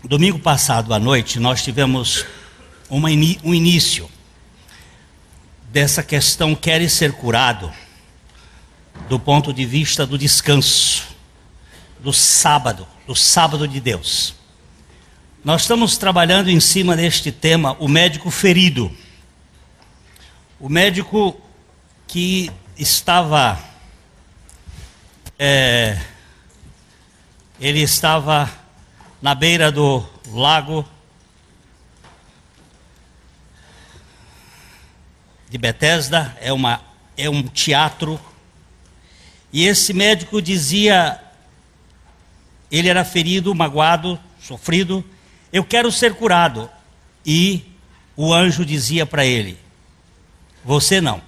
Domingo passado à noite nós tivemos um início dessa questão querer ser curado do ponto de vista do descanso, do sábado de Deus. Nós estamos trabalhando em cima deste tema, o médico ferido. O médico que estava, ele estava na beira do lago de Betesda, é um teatro, e esse médico dizia, ele era ferido, magoado, sofrido, eu quero ser curado, e o anjo dizia para ele, você não.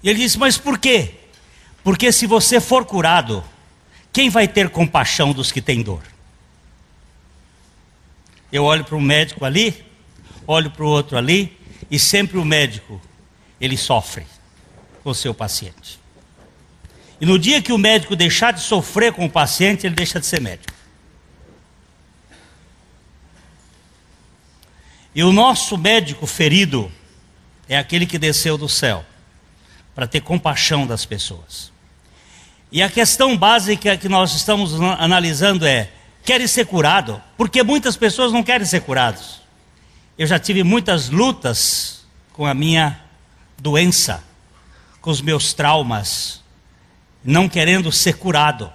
E ele disse, mas por quê? Porque se você for curado, quem vai ter compaixão dos que têm dor? Eu olho para um médico ali, olho para o outro ali, e sempre o médico, ele sofre com o seu paciente. E no dia que o médico deixar de sofrer com o paciente, ele deixa de ser médico. E o nosso médico ferido é aquele que desceu do céu para ter compaixão das pessoas. E a questão básica que nós estamos analisando é, querem ser curado? Porque muitas pessoas não querem ser curados. Eu já tive muitas lutas com a minha doença, com os meus traumas, não querendo ser curado,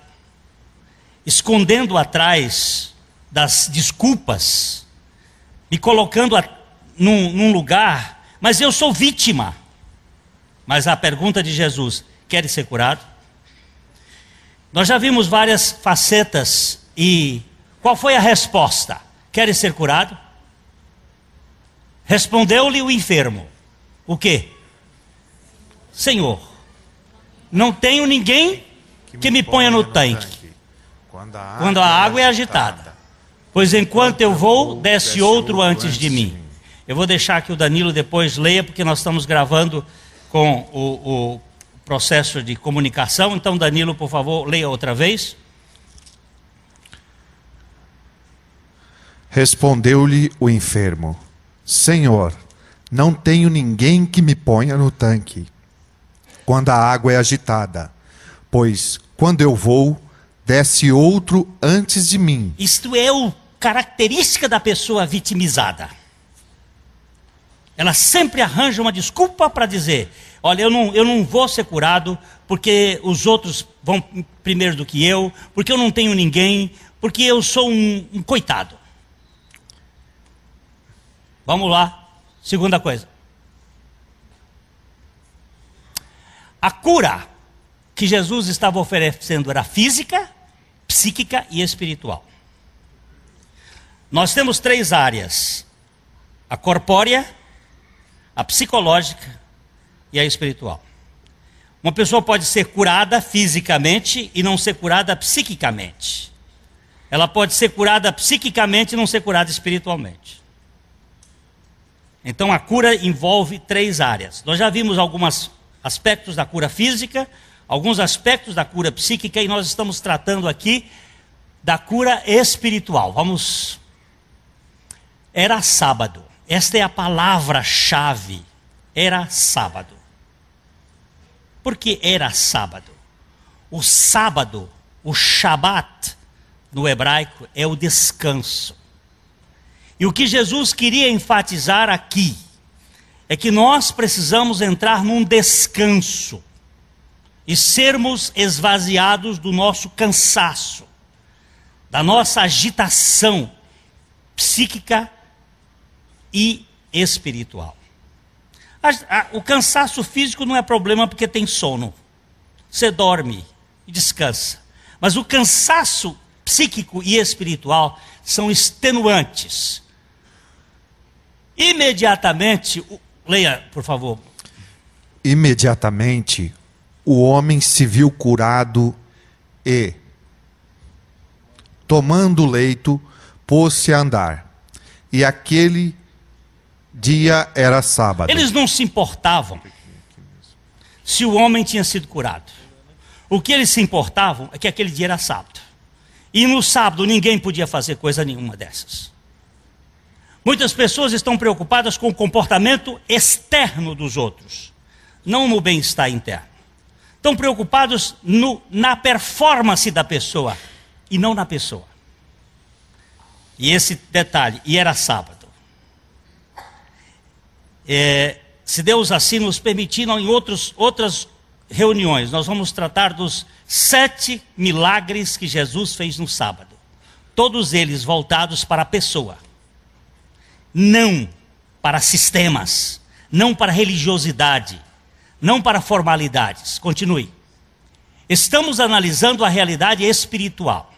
escondendo atrás das desculpas, me colocando num lugar, mas eu sou vítima. Mas a pergunta de Jesus, quer ser curado? Nós já vimos várias facetas e qual foi a resposta? Quer ser curado? Respondeu-lhe o enfermo, o quê? Senhor, não tenho ninguém que me ponha no tanque quando a água é agitada. Pois enquanto eu vou, desce outro antes de mim. Eu vou deixar que o Danilo depois leia, porque nós estamos gravando com o processo de comunicação. Então, Danilo, por favor, leia outra vez. Respondeu-lhe o enfermo, Senhor, não tenho ninguém que me ponha no tanque quando a água é agitada, pois quando eu vou, desce outro antes de mim. Isto é a característica da pessoa vitimizada. Ela sempre arranja uma desculpa para dizer, olha, eu não vou ser curado porque os outros vão primeiro do que eu, porque eu não tenho ninguém, porque eu sou um coitado. Vamos lá, segunda coisa. A cura que Jesus estava oferecendo era física, psíquica e espiritual. Nós temos 3 áreas: a corpórea, a psicológica e a espiritual. Uma pessoa pode ser curada fisicamente e não ser curada psiquicamente. Ela pode ser curada psiquicamente e não ser curada espiritualmente. Então a cura envolve 3 áreas. Nós já vimos alguns aspectos da cura física, alguns aspectos da cura psíquica, e nós estamos tratando aqui da cura espiritual. Era sábado. Esta é a palavra-chave. Era sábado. Por que era sábado? O sábado, o Shabat, no hebraico, é o descanso. E o que Jesus queria enfatizar aqui é que nós precisamos entrar num descanso e sermos esvaziados do nosso cansaço, da nossa agitação psíquica e espiritual. O cansaço físico não é problema porque tem sono. Você dorme e descansa. Mas o cansaço psíquico e espiritual são extenuantes. Imediatamente, leia, por favor. Imediatamente, o homem se viu curado e, tomando o leito, pôs-se a andar. E aquele dia era sábado. Eles não se importavam se o homem tinha sido curado. O que eles se importavam é que aquele dia era sábado. E no sábado ninguém podia fazer coisa nenhuma dessas. Muitas pessoas estão preocupadas com o comportamento externo dos outros, não no bem-estar interno. Estão preocupados na performance da pessoa e não na pessoa. E esse detalhe, e era sábado. Se Deus assim nos permitir, em outras reuniões, nós vamos tratar dos 7 milagres que Jesus fez no sábado. Todos eles voltados para a pessoa. Não para sistemas, não para religiosidade, não para formalidades. Continue. Estamos analisando a realidade espiritual.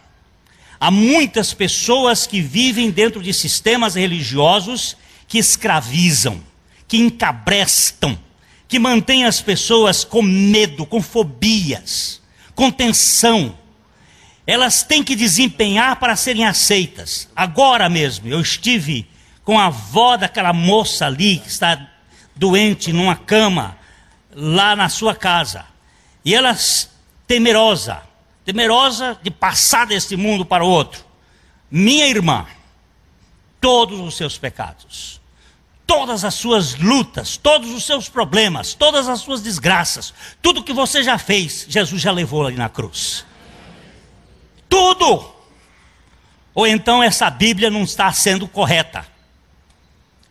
Há muitas pessoas que vivem dentro de sistemas religiosos que escravizam, que encabrestam, que mantêm as pessoas com medo, com fobias, com tensão. Elas têm que desempenhar para serem aceitas. Agora mesmo eu estive com a avó daquela moça ali que está doente numa cama lá na sua casa. E ela temerosa de passar deste mundo para o outro. Minha irmã, todos os seus pecados, todas as suas lutas, todos os seus problemas, todas as suas desgraças, tudo que você já fez, Jesus já levou ali na cruz. Tudo! Ou então essa Bíblia não está sendo correta.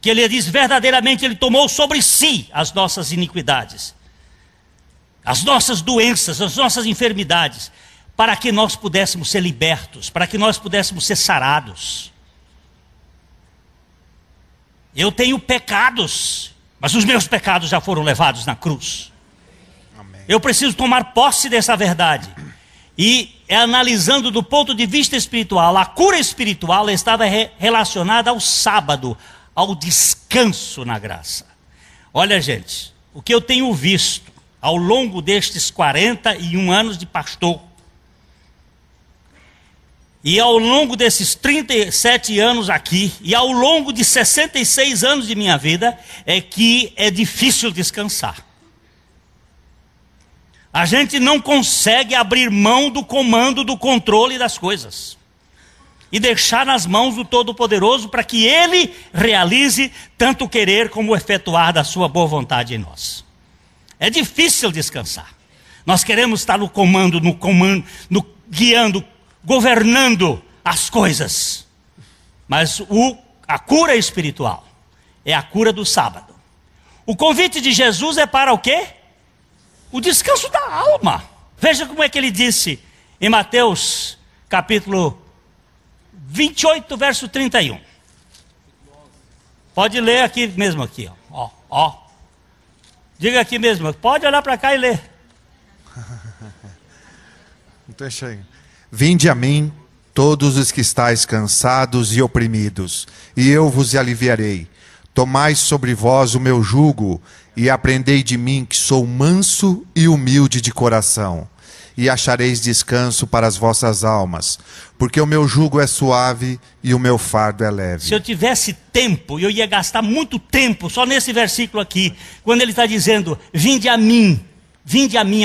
Que ele diz verdadeiramente, ele tomou sobre si as nossas iniquidades, as nossas doenças, as nossas enfermidades, para que nós pudéssemos ser libertos, para que nós pudéssemos ser sarados. Eu tenho pecados, mas os meus pecados já foram levados na cruz. Amém. Eu preciso tomar posse dessa verdade. E analisando do ponto de vista espiritual, a cura espiritual estava relacionada ao sábado, ao descanso na graça. Olha, gente, o que eu tenho visto ao longo destes 41 anos de pastor, e ao longo desses 37 anos aqui, e ao longo de 66 anos de minha vida, é que é difícil descansar. A gente não consegue abrir mão do comando, do controle das coisas. E deixar nas mãos do Todo-Poderoso para que Ele realize tanto o querer como o efetuar da sua boa vontade em nós. É difícil descansar. Nós queremos estar no comando, guiando, governando as coisas. Mas a cura espiritual é a cura do sábado. O convite de Jesus é para o quê? O descanso da alma. Veja como é que ele disse em Mateus capítulo 28, verso 31. Pode ler aqui mesmo, aqui, ó. Diga aqui mesmo, pode olhar para cá e ler. Deixa aí. Vinde a mim, todos os que estáis cansados e oprimidos, e eu vos aliviarei. Tomai sobre vós o meu jugo, e aprendei de mim, que sou manso e humilde de coração, e achareis descanso para as vossas almas, porque o meu jugo é suave e o meu fardo é leve. Se eu tivesse tempo, eu ia gastar muito tempo só nesse versículo aqui, quando ele está dizendo, vinde a mim,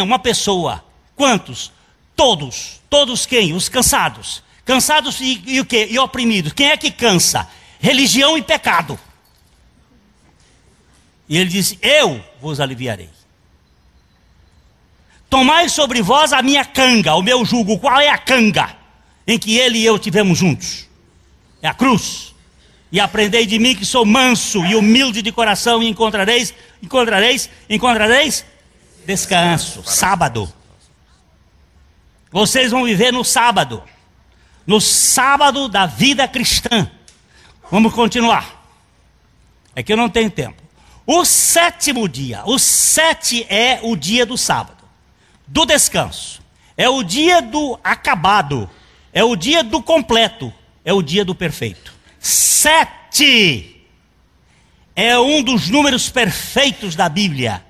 uma pessoa. Quantos? Todos. Todos quem? Os cansados. Cansados e o quê? E oprimidos. Quem é que cansa? Religião e pecado. E ele disse, eu vos aliviarei. Tomai sobre vós a minha canga, o meu jugo. Qual é a canga em que ele e eu tivemos juntos? É a cruz. E aprendei de mim, que sou manso e humilde de coração, e encontrareis descanso. Sábado. Vocês vão viver no sábado da vida cristã. Vamos continuar. É que eu não tenho tempo. O 7º dia, o 7 é o dia do sábado, do descanso, é o dia do acabado, é o dia do completo, é o dia do perfeito. 7 é um dos números perfeitos da Bíblia,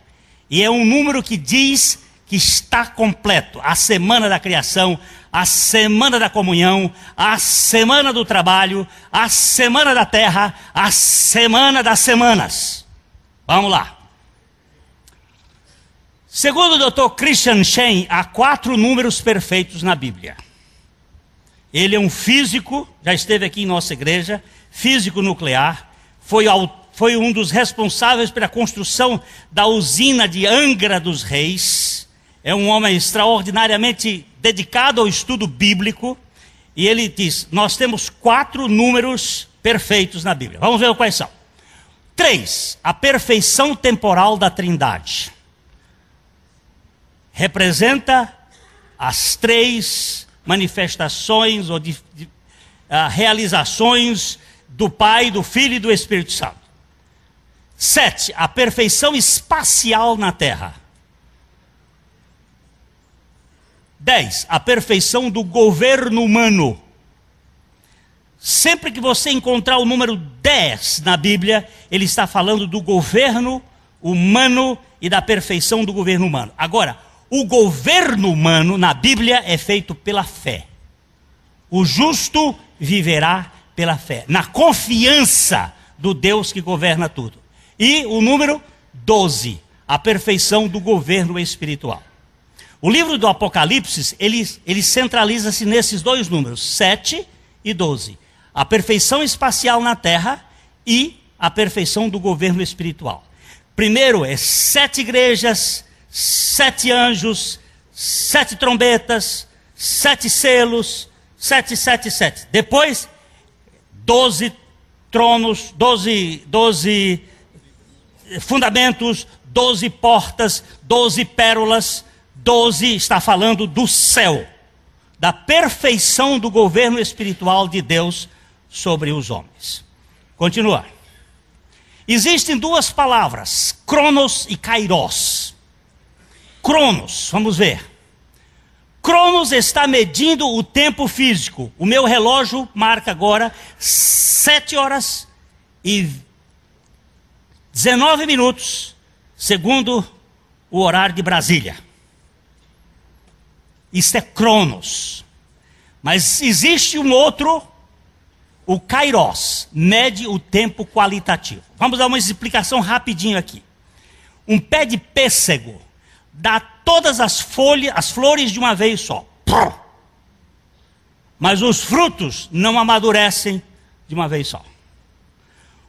e é um número que diz que está completo. A semana da criação, a semana da comunhão, a semana do trabalho, a semana da terra, a semana das semanas. Vamos lá. Segundo o Dr. Christian Shane, há 4 números perfeitos na Bíblia. Ele é um físico, já esteve aqui em nossa igreja, físico nuclear, foi um dos responsáveis pela construção da usina de Angra dos Reis. É um homem extraordinariamente dedicado ao estudo bíblico. E ele diz, nós temos 4 números perfeitos na Bíblia. Vamos ver quais são. 3, a perfeição temporal da Trindade. Representa as 3 manifestações ou realizações do Pai, do Filho e do Espírito Santo. 7, a perfeição espacial na Terra. 10, a perfeição do governo humano. Sempre que você encontrar o número 10 na Bíblia, ele está falando do governo humano e da perfeição do governo humano. Agora, o governo humano na Bíblia é feito pela fé. O justo viverá pela fé, na confiança do Deus que governa tudo. E o número 12, a perfeição do governo espiritual. O livro do Apocalipse, ele centraliza-se nesses 2 números, 7 e 12. A perfeição espacial na terra e a perfeição do governo espiritual. Primeiro é 7 igrejas, 7 anjos, 7 trombetas, 7 selos, 7, 7, 7. Depois, 12 tronos, 12 fundamentos, 12 portas, 12 pérolas, 12 está falando do céu, da perfeição do governo espiritual de Deus sobre os homens. Continua. Existem 2 palavras, Cronos e Kairos. Cronos, vamos ver. Cronos está medindo o tempo físico. O meu relógio marca agora 7 horas e 19 minutos, segundo o horário de Brasília. Isso é Cronos. Mas existe um outro, o Kairos, mede o tempo qualitativo. Vamos dar uma explicação rapidinho aqui. Um pé de pêssego dá todas as flores de uma vez só. Mas os frutos não amadurecem de uma vez só.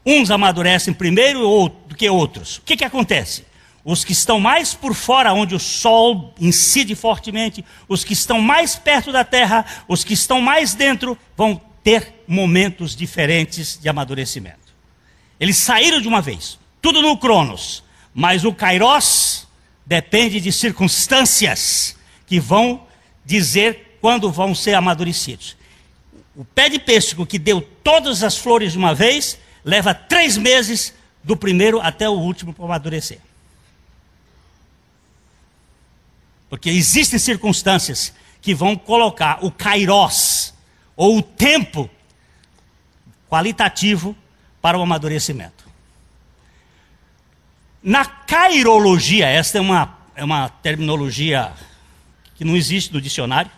Uns amadurecem primeiro do que outros. O que acontece? Os que estão mais por fora, onde o sol incide fortemente, os que estão mais perto da terra, os que estão mais dentro, vão ter momentos diferentes de amadurecimento. Eles saíram de uma vez, tudo no Cronos, mas o Kairos depende de circunstâncias que vão dizer quando vão ser amadurecidos. O pé de pêssego que deu todas as flores de uma vez, leva 3 meses do primeiro até o último para amadurecer. Porque existem circunstâncias que vão colocar o Kairos, ou o tempo qualitativo para o amadurecimento. Na cairologia, esta é uma terminologia que não existe no dicionário.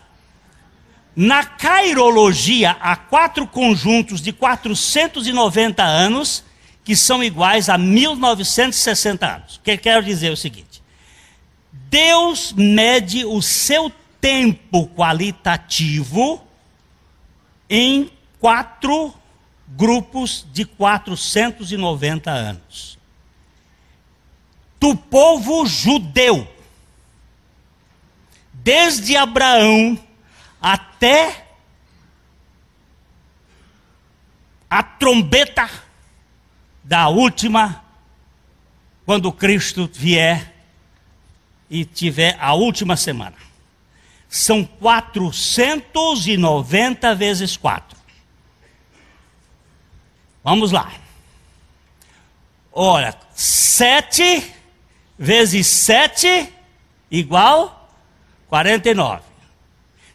Na cairologia, há 4 conjuntos de 490 anos que são iguais a 1960 anos. O que eu quero dizer é o seguinte: Deus mede o seu tempo qualitativo em 4 grupos de 490 anos. Do povo judeu, desde Abraão até a trombeta da última, quando Cristo vier e tiver a última semana. São 490 vezes 4. Vamos lá. Ora, 7 vezes 7 igual 49.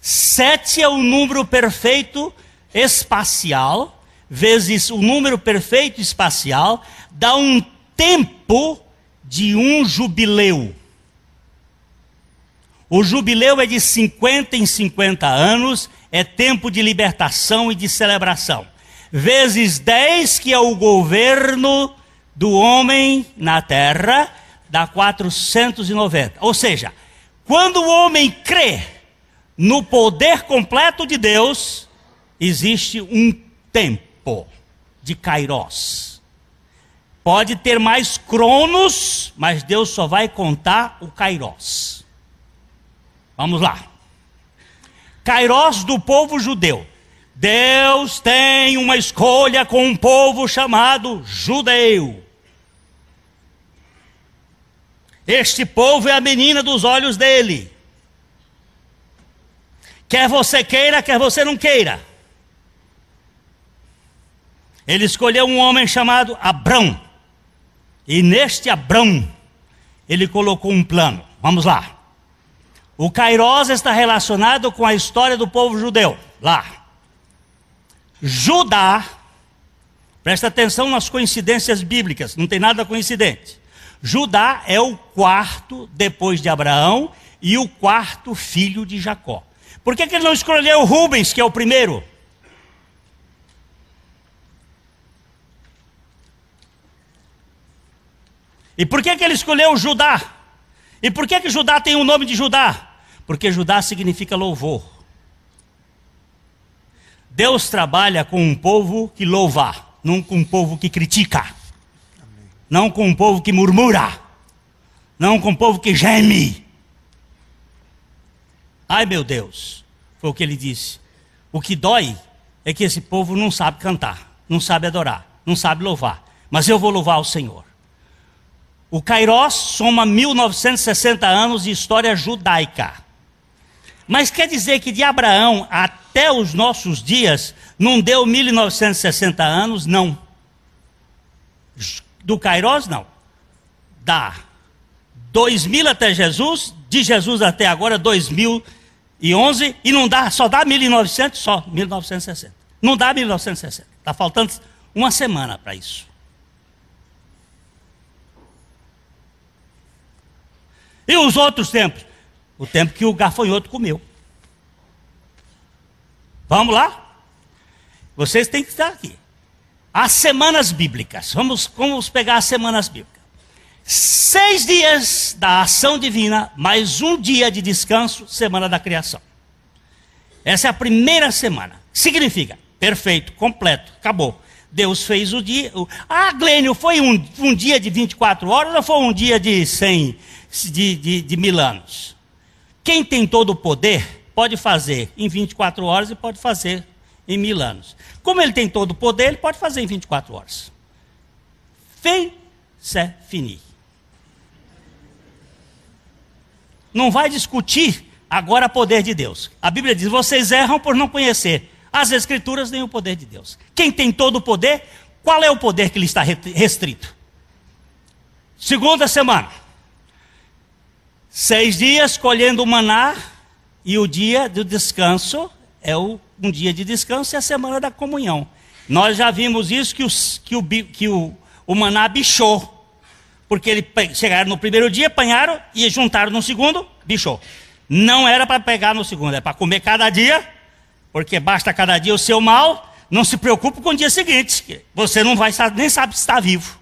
7 é o número perfeito espacial, vezes o número perfeito espacial, dá um tempo de um jubileu. O jubileu é de 50 em 50 anos, é tempo de libertação e de celebração. Vezes 10, que é o governo do homem na terra, dá 490. Ou seja, quando o homem crê no poder completo de Deus, existe um tempo de Kairos. Pode ter mais cronos, mas Deus só vai contar o Kairos. Vamos lá. Kairos do povo judeu. Deus tem uma escolha com um povo chamado judeu. Este povo é a menina dos olhos dele. Quer você queira, quer você não queira. Ele escolheu um homem chamado Abrão. E neste Abrão, ele colocou um plano. Vamos lá. O Kairos está relacionado com a história do povo judeu. Lá. Judá, presta atenção nas coincidências bíblicas, não tem nada coincidente. Judá é o quarto depois de Abraão e o quarto filho de Jacó. Por que ele não escolheu Rubens, que é o primeiro? E por que ele escolheu Judá? E por que Judá tem o nome de Judá? Porque Judá significa louvor. Deus trabalha com um povo que louva, não com um povo que critica. Não com um povo que murmura. Não com um povo que geme. Ai meu Deus, foi o que ele disse. O que dói é que esse povo não sabe cantar, não sabe adorar, não sabe louvar. Mas eu vou louvar o Senhor. O Kairos soma 1960 anos de história judaica. Mas quer dizer que de Abraão até os nossos dias não deu 1960 anos? Não. Do Kairos, não. Dá 2000 até Jesus, de Jesus até agora 2011, e não dá, só dá 1900, só 1960. Não dá 1960. Está faltando uma semana para isso. E os outros tempos? O tempo que o gafanhoto comeu. Vamos lá? Vocês têm que estar aqui. As semanas bíblicas. Vamos pegar as semanas bíblicas. 6 dias da ação divina, mais um dia de descanso, semana da criação. Essa é a primeira semana. Significa, perfeito, completo, acabou. Deus fez o dia. Glênio, foi um dia de 24 horas ou foi um dia de 100, de 1000 anos? Quem tem todo o poder pode fazer em 24 horas e pode fazer em 1000 anos. Como ele tem todo o poder, ele pode fazer em 24 horas. Fim, c'est fini. Não vai discutir agora o poder de Deus. A Bíblia diz, vocês erram por não conhecer as Escrituras nem o poder de Deus. Quem tem todo o poder, qual é o poder que lhe está restrito? Segunda semana. 6 dias colhendo o maná, e o dia do descanso é um dia de descanso e a semana da comunhão. Nós já vimos isso, que o maná bichou. Porque eles chegaram no primeiro dia, apanharam e juntaram no segundo, bichou. Não era para pegar no segundo, é para comer cada dia, porque basta cada dia o seu mal. Não se preocupe com o dia seguinte, você não vai nem sabe se está vivo.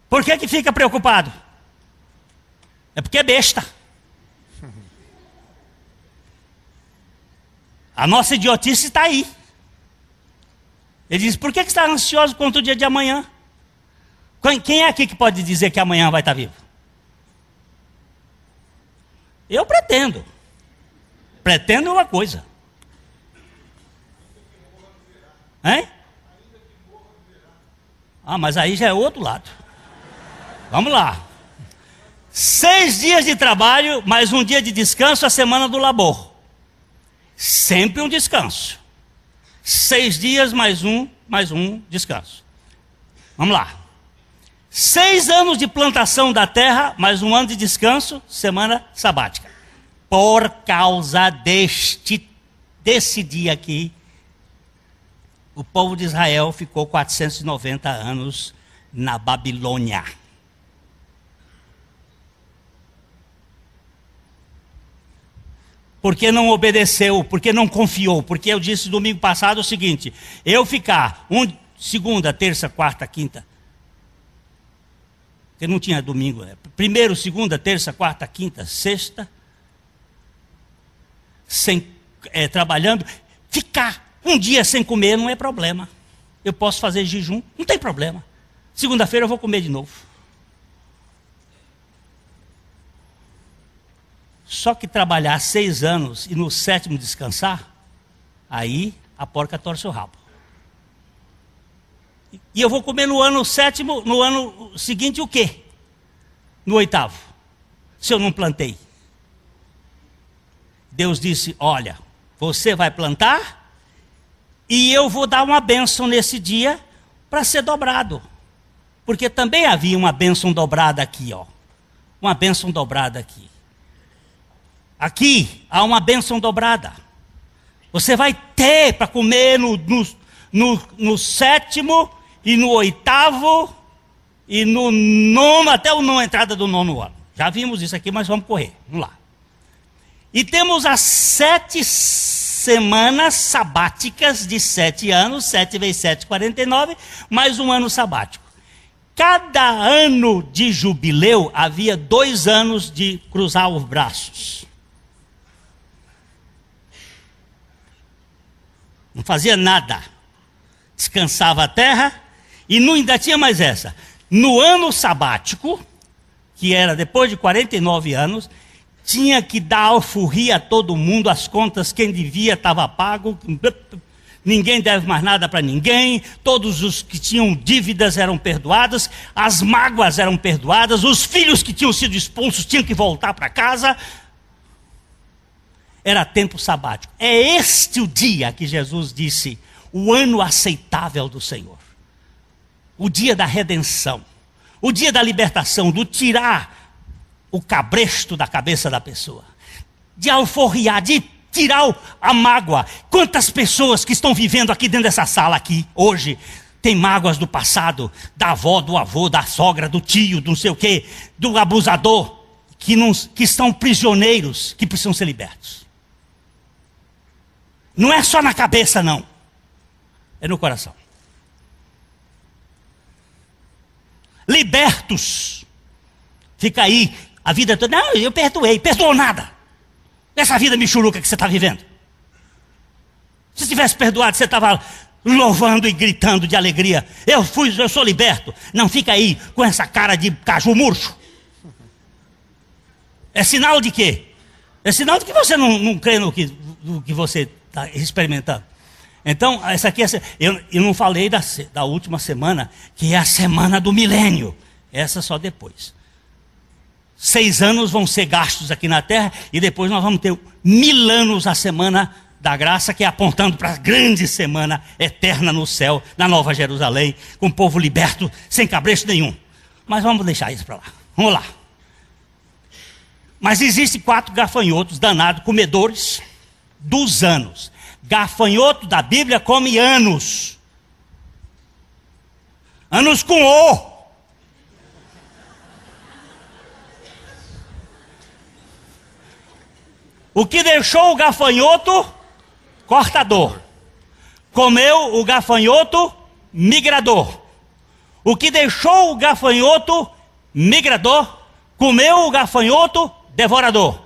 Por que fica preocupado? É porque é besta. A nossa idiotice está aí. Ele diz, por que está ansioso quanto o dia de amanhã? Quem é aqui que pode dizer que amanhã vai estar vivo? Eu pretendo. Pretendo uma coisa. Hein? Mas aí já é outro lado. Vamos lá. 6 dias de trabalho, mais um dia de descanso, a semana do labor. Sempre um descanso. 6 dias mais um descanso. Vamos lá. 6 anos de plantação da terra, mais um ano de descanso, semana sabática. Por causa desse dia aqui, o povo de Israel ficou 490 anos na Babilônia. Porque não obedeceu, porque não confiou, porque eu disse domingo passado o seguinte, eu ficar segunda, terça, quarta, quinta, porque não tinha domingo, primeiro, segunda, terça, quarta, quinta, sexta, sem trabalhando, ficar um dia sem comer não é problema. Eu posso fazer jejum, não tem problema. Segunda-feira eu vou comer de novo. Só que trabalhar 6 anos e no 7º descansar, aí a porca torce o rabo. E eu vou comer no ano 7º, no ano seguinte o quê? No 8º, se eu não plantei. Deus disse, olha, você vai plantar e eu vou dar uma bênção nesse dia para ser dobrado. Porque também havia uma bênção dobrada aqui, ó. Uma bênção dobrada aqui. Aqui há uma bênção dobrada. Você vai ter para comer no 7º e no 8º e no 9º, até a entrada do 9º ano. Já vimos isso aqui, mas vamos correr. Vamos lá. E temos as 7 semanas sabáticas de 7 anos, 7 vezes 7, 49, mais um ano sabático. Cada ano de jubileu havia 2 anos de cruzar os braços. Não fazia nada. Descansava a terra e ainda tinha mais essa. No ano sabático, que era depois de 49 anos, tinha que dar alforria a todo mundo, as contas, quem devia estava pago, ninguém deve mais nada para ninguém, todos os que tinham dívidas eram perdoados, as mágoas eram perdoadas, os filhos que tinham sido expulsos tinham que voltar para casa. Era tempo sabático. É este o dia que Jesus disse, o ano aceitável do Senhor. O dia da redenção. O dia da libertação, do tirar o cabresto da cabeça da pessoa. De alforriar, de tirar a mágoa. Quantas pessoas que estão vivendo aqui dentro dessa sala aqui, hoje, têm mágoas do passado, da avó, do avô, da sogra, do tio, do não sei o quê, do abusador, que estão prisioneiros, que precisam ser libertos. Não é só na cabeça, não. É no coração. Libertos. Fica aí a vida toda. Não, eu perdoei. Perdoou nada. Essa vida michuruca que você está vivendo. Se tivesse perdoado, você estava louvando e gritando de alegria. Eu sou liberto. Não fica aí com essa cara de caju murcho. É sinal de quê? É sinal de que você não crê no que você está experimentando. Então, essa aqui, eu não falei da última semana, que é a semana do milênio. Essa só depois. 6 anos vão ser gastos aqui na terra, e depois nós vamos ter 1000 anos a semana da graça, que é apontando para a grande semana eterna no céu, na Nova Jerusalém, com o povo liberto, sem cabresto nenhum. Mas vamos deixar isso para lá. Vamos lá. Mas existem 4 gafanhotos danados, comedores dos anos. Gafanhoto da Bíblia come anos. Anos com O. O que deixou o gafanhoto cortador, comeu o gafanhoto migrador. O que deixou o gafanhoto migrador, comeu o gafanhoto devorador.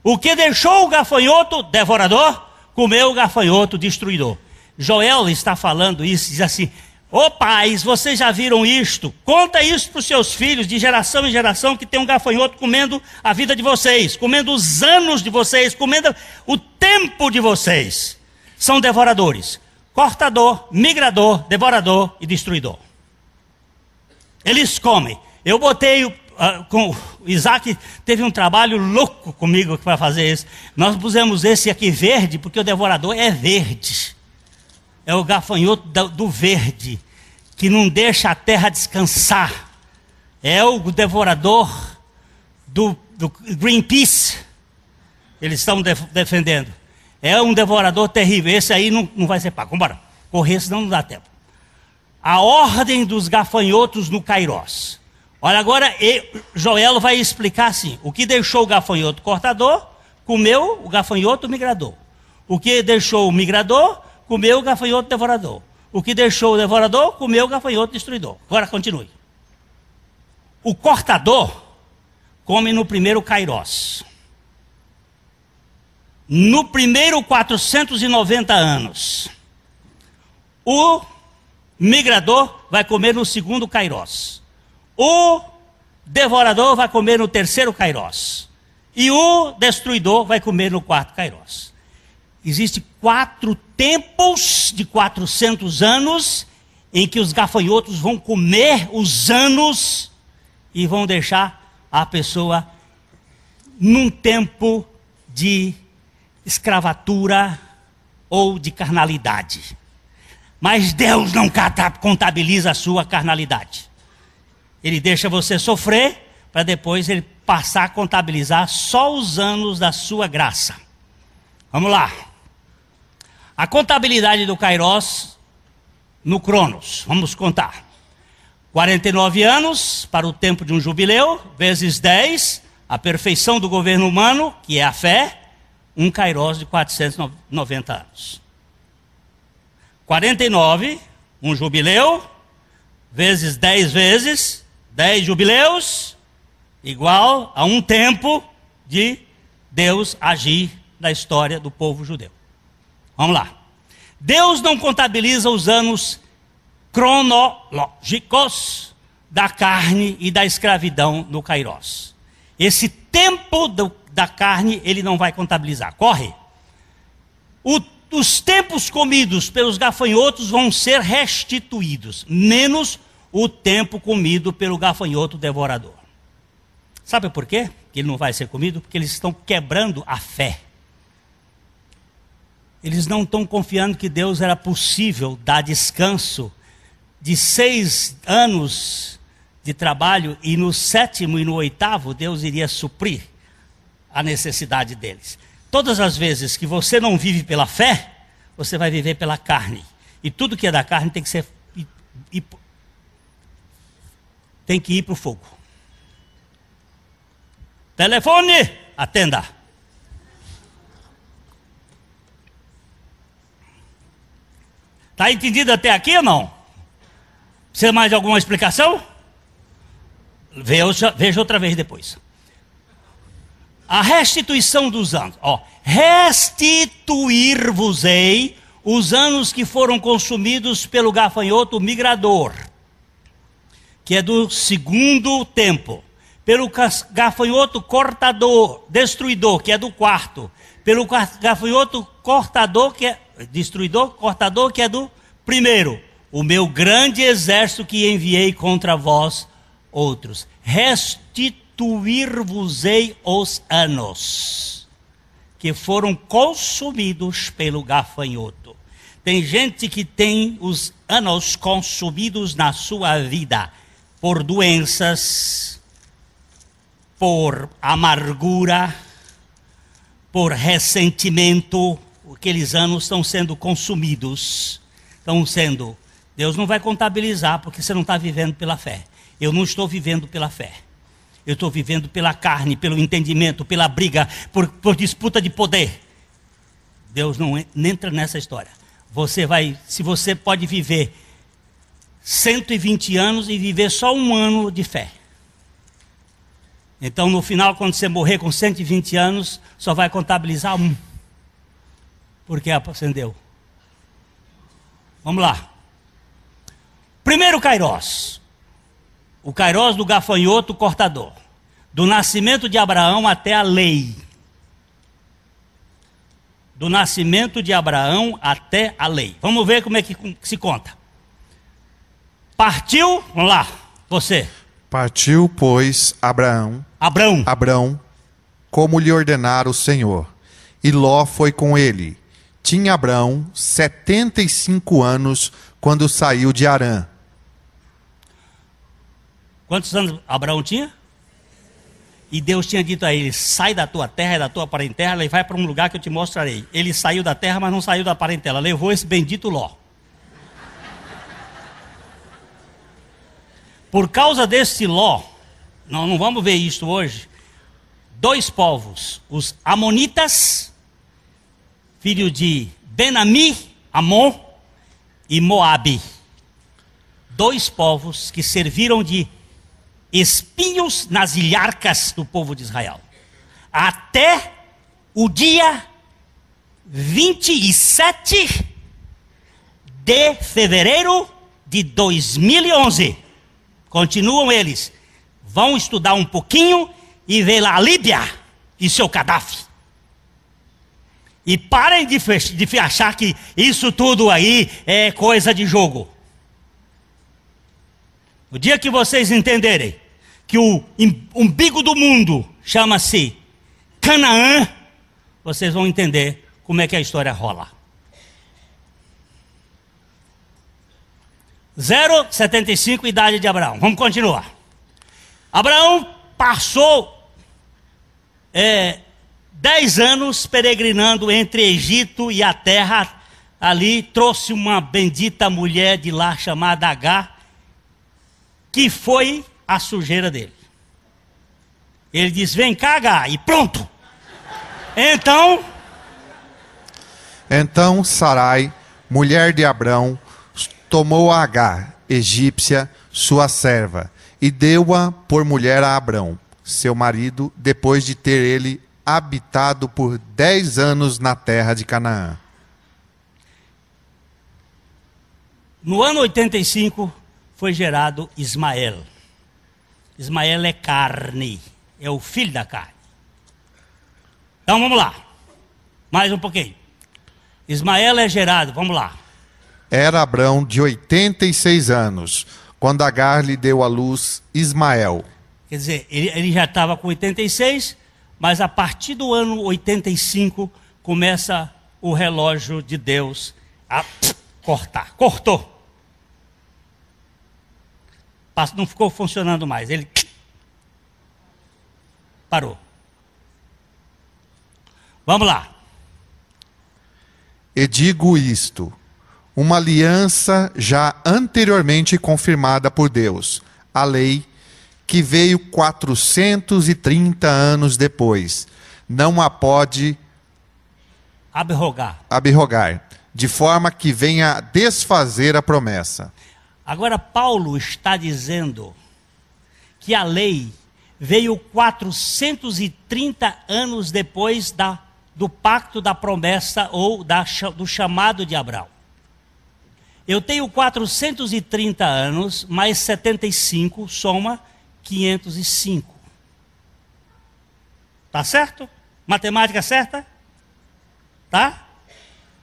O que deixou o gafanhoto devorador, comeu o gafanhoto destruidor. Joel está falando isso, diz assim: ô pais, vocês já viram isto? Conta isso para os seus filhos, de geração em geração, que tem um gafanhoto comendo a vida de vocês, comendo os anos de vocês, comendo o tempo de vocês. São devoradores, cortador, migrador, devorador e destruidor. Eles comem. Eu botei com o Isaac, teve um trabalho louco comigo para fazer isso. Nós pusemos esse aqui verde, porque o devorador é verde. É o gafanhoto do verde, que não deixa a terra descansar. É o devorador do Greenpeace. Eles estão defendendo. É um devorador terrível. Esse aí não vai ser pago. Vamos embora. Correr, senão não dá tempo. A ordem dos gafanhotos no Kairós. Olha, agora Joel vai explicar assim: o que deixou o gafanhoto cortador, comeu o gafanhoto migrador. O que deixou o migrador, comeu o gafanhoto devorador. O que deixou o devorador, comeu o gafanhoto destruidor. Agora continue. O cortador come no primeiro Kairós. No primeiro 490 anos, o migrador vai comer no segundo Kairós. O devorador vai comer no terceiro Kairós. E o destruidor vai comer no quarto Kairós. Existem 4 tempos de 400 anos em que os gafanhotos vão comer os anos e vão deixar a pessoa num tempo de escravatura ou de carnalidade. Mas Deus não contabiliza a sua carnalidade. Ele deixa você sofrer para depois ele passar a contabilizar só os anos da sua graça. Vamos lá. A contabilidade do Kairós no Cronos. Vamos contar. 49 anos para o tempo de um jubileu, vezes 10, a perfeição do governo humano, que é a fé, um Kairós de 490 anos. 49, um jubileu, vezes 10 vezes, 10 jubileus, igual a um tempo de Deus agir na história do povo judeu. Vamos lá. Deus não contabiliza os anos cronológicos da carne e da escravidão no Kairós. Esse tempo da carne ele não vai contabilizar. Corre. Os tempos comidos pelos gafanhotos vão ser restituídos, menos o tempo comido pelo gafanhoto devorador. Sabe por quê que ele não vai ser comido? Porque eles estão quebrando a fé. Eles não estão confiando que Deus era possível dar descanso de 6 anos de trabalho e no 7º e no 8º Deus iria suprir a necessidade deles. Todas as vezes que você não vive pela fé, você vai viver pela carne. E tudo que é da carne tem que ser tem que ir para o fogo. Telefone, atenda. Está entendido até aqui ou não? Precisa mais de alguma explicação? Veja outra vez depois. A restituição dos anos. Restituir-vos-ei os anos que foram consumidos pelo gafanhoto migrador, que é do segundo tempo. Pelo gafanhoto cortador, destruidor, que é do quarto. Pelo gafanhoto cortador, que é destruidor, cortador, que é do primeiro. O meu grande exército que enviei contra vós outros. Restituir-vos-ei os anos que foram consumidos pelo gafanhoto. Tem gente que tem os anos consumidos na sua vida por doenças, por amargura, por ressentimento. Aqueles anos estão sendo consumidos, Deus não vai contabilizar porque você não está vivendo pela fé. Eu não estou vivendo pela fé. Eu estou vivendo pela carne, pelo entendimento, pela briga, por disputa de poder. Deus não entra nessa história. Se você pode viver 120 anos e viver só 1 ano de fé. Então no final, quando você morrer com 120 anos, só vai contabilizar 1. Porque acendeu. Vamos lá. Primeiro Kairós. O Kairós do gafanhoto cortador. Do nascimento de Abraão até a lei. Do nascimento de Abraão até a lei. Vamos ver como é que se conta. Partiu, vamos lá, você. Partiu, pois, Abrão, como lhe ordenara o Senhor. E Ló foi com ele. Tinha Abrão 75 anos quando saiu de Harã. Quantos anos Abraão tinha? E Deus tinha dito a ele: sai da tua terra e da tua parentela e vai para um lugar que eu te mostrarei. Ele saiu da terra, mas não saiu da parentela. Levou esse bendito Ló. Por causa desse Ló, nós não vamos ver isso hoje, 2 povos, os Amonitas, filho de Ben-Ami, Amon, e Moabe. 2 povos que serviram de espinhos nas ilharcas do povo de Israel. Até o dia 27 de fevereiro de 2011. Continuam eles. Vão estudar um pouquinho e ver lá a Líbia e seu Gaddafi. E parem de achar que isso tudo aí é coisa de jogo. O dia que vocês entenderem que o umbigo do mundo chama-se Canaã, vocês vão entender como é que a história rola. 0,75 idade de Abraão. Vamos continuar. Abraão passou 10 anos peregrinando entre Egito e a terra. Ali trouxe uma bendita mulher de lá chamada Agar, que foi a sujeira dele. Ele diz: vem cá, Agar, e pronto. Então Sarai, mulher de Abrão, tomou a Agar, egípcia, sua serva, e deu-a por mulher a Abrão, seu marido, depois de ter ele habitado por 10 anos na terra de Canaã. No ano 85 foi gerado Ismael. Ismael é carne, é o filho da carne. Então vamos lá, mais um pouquinho. Ismael é gerado, vamos lá. Era Abrão de 86 anos, quando Agar lhe deu à luz Ismael. Quer dizer, ele já estava com 86, mas a partir do ano 85 começa o relógio de Deus a cortar. Cortou. Não ficou funcionando mais. Ele parou. Vamos lá. E digo isto: uma aliança já anteriormente confirmada por Deus, a lei que veio 430 anos depois, não a pode abrogar, de forma que venha desfazer a promessa. Agora Paulo está dizendo que a lei veio 430 anos depois do pacto da promessa ou do chamado de Abraão. Eu tenho 430 anos, mais 75, soma 505. Tá certo? Matemática certa? Tá?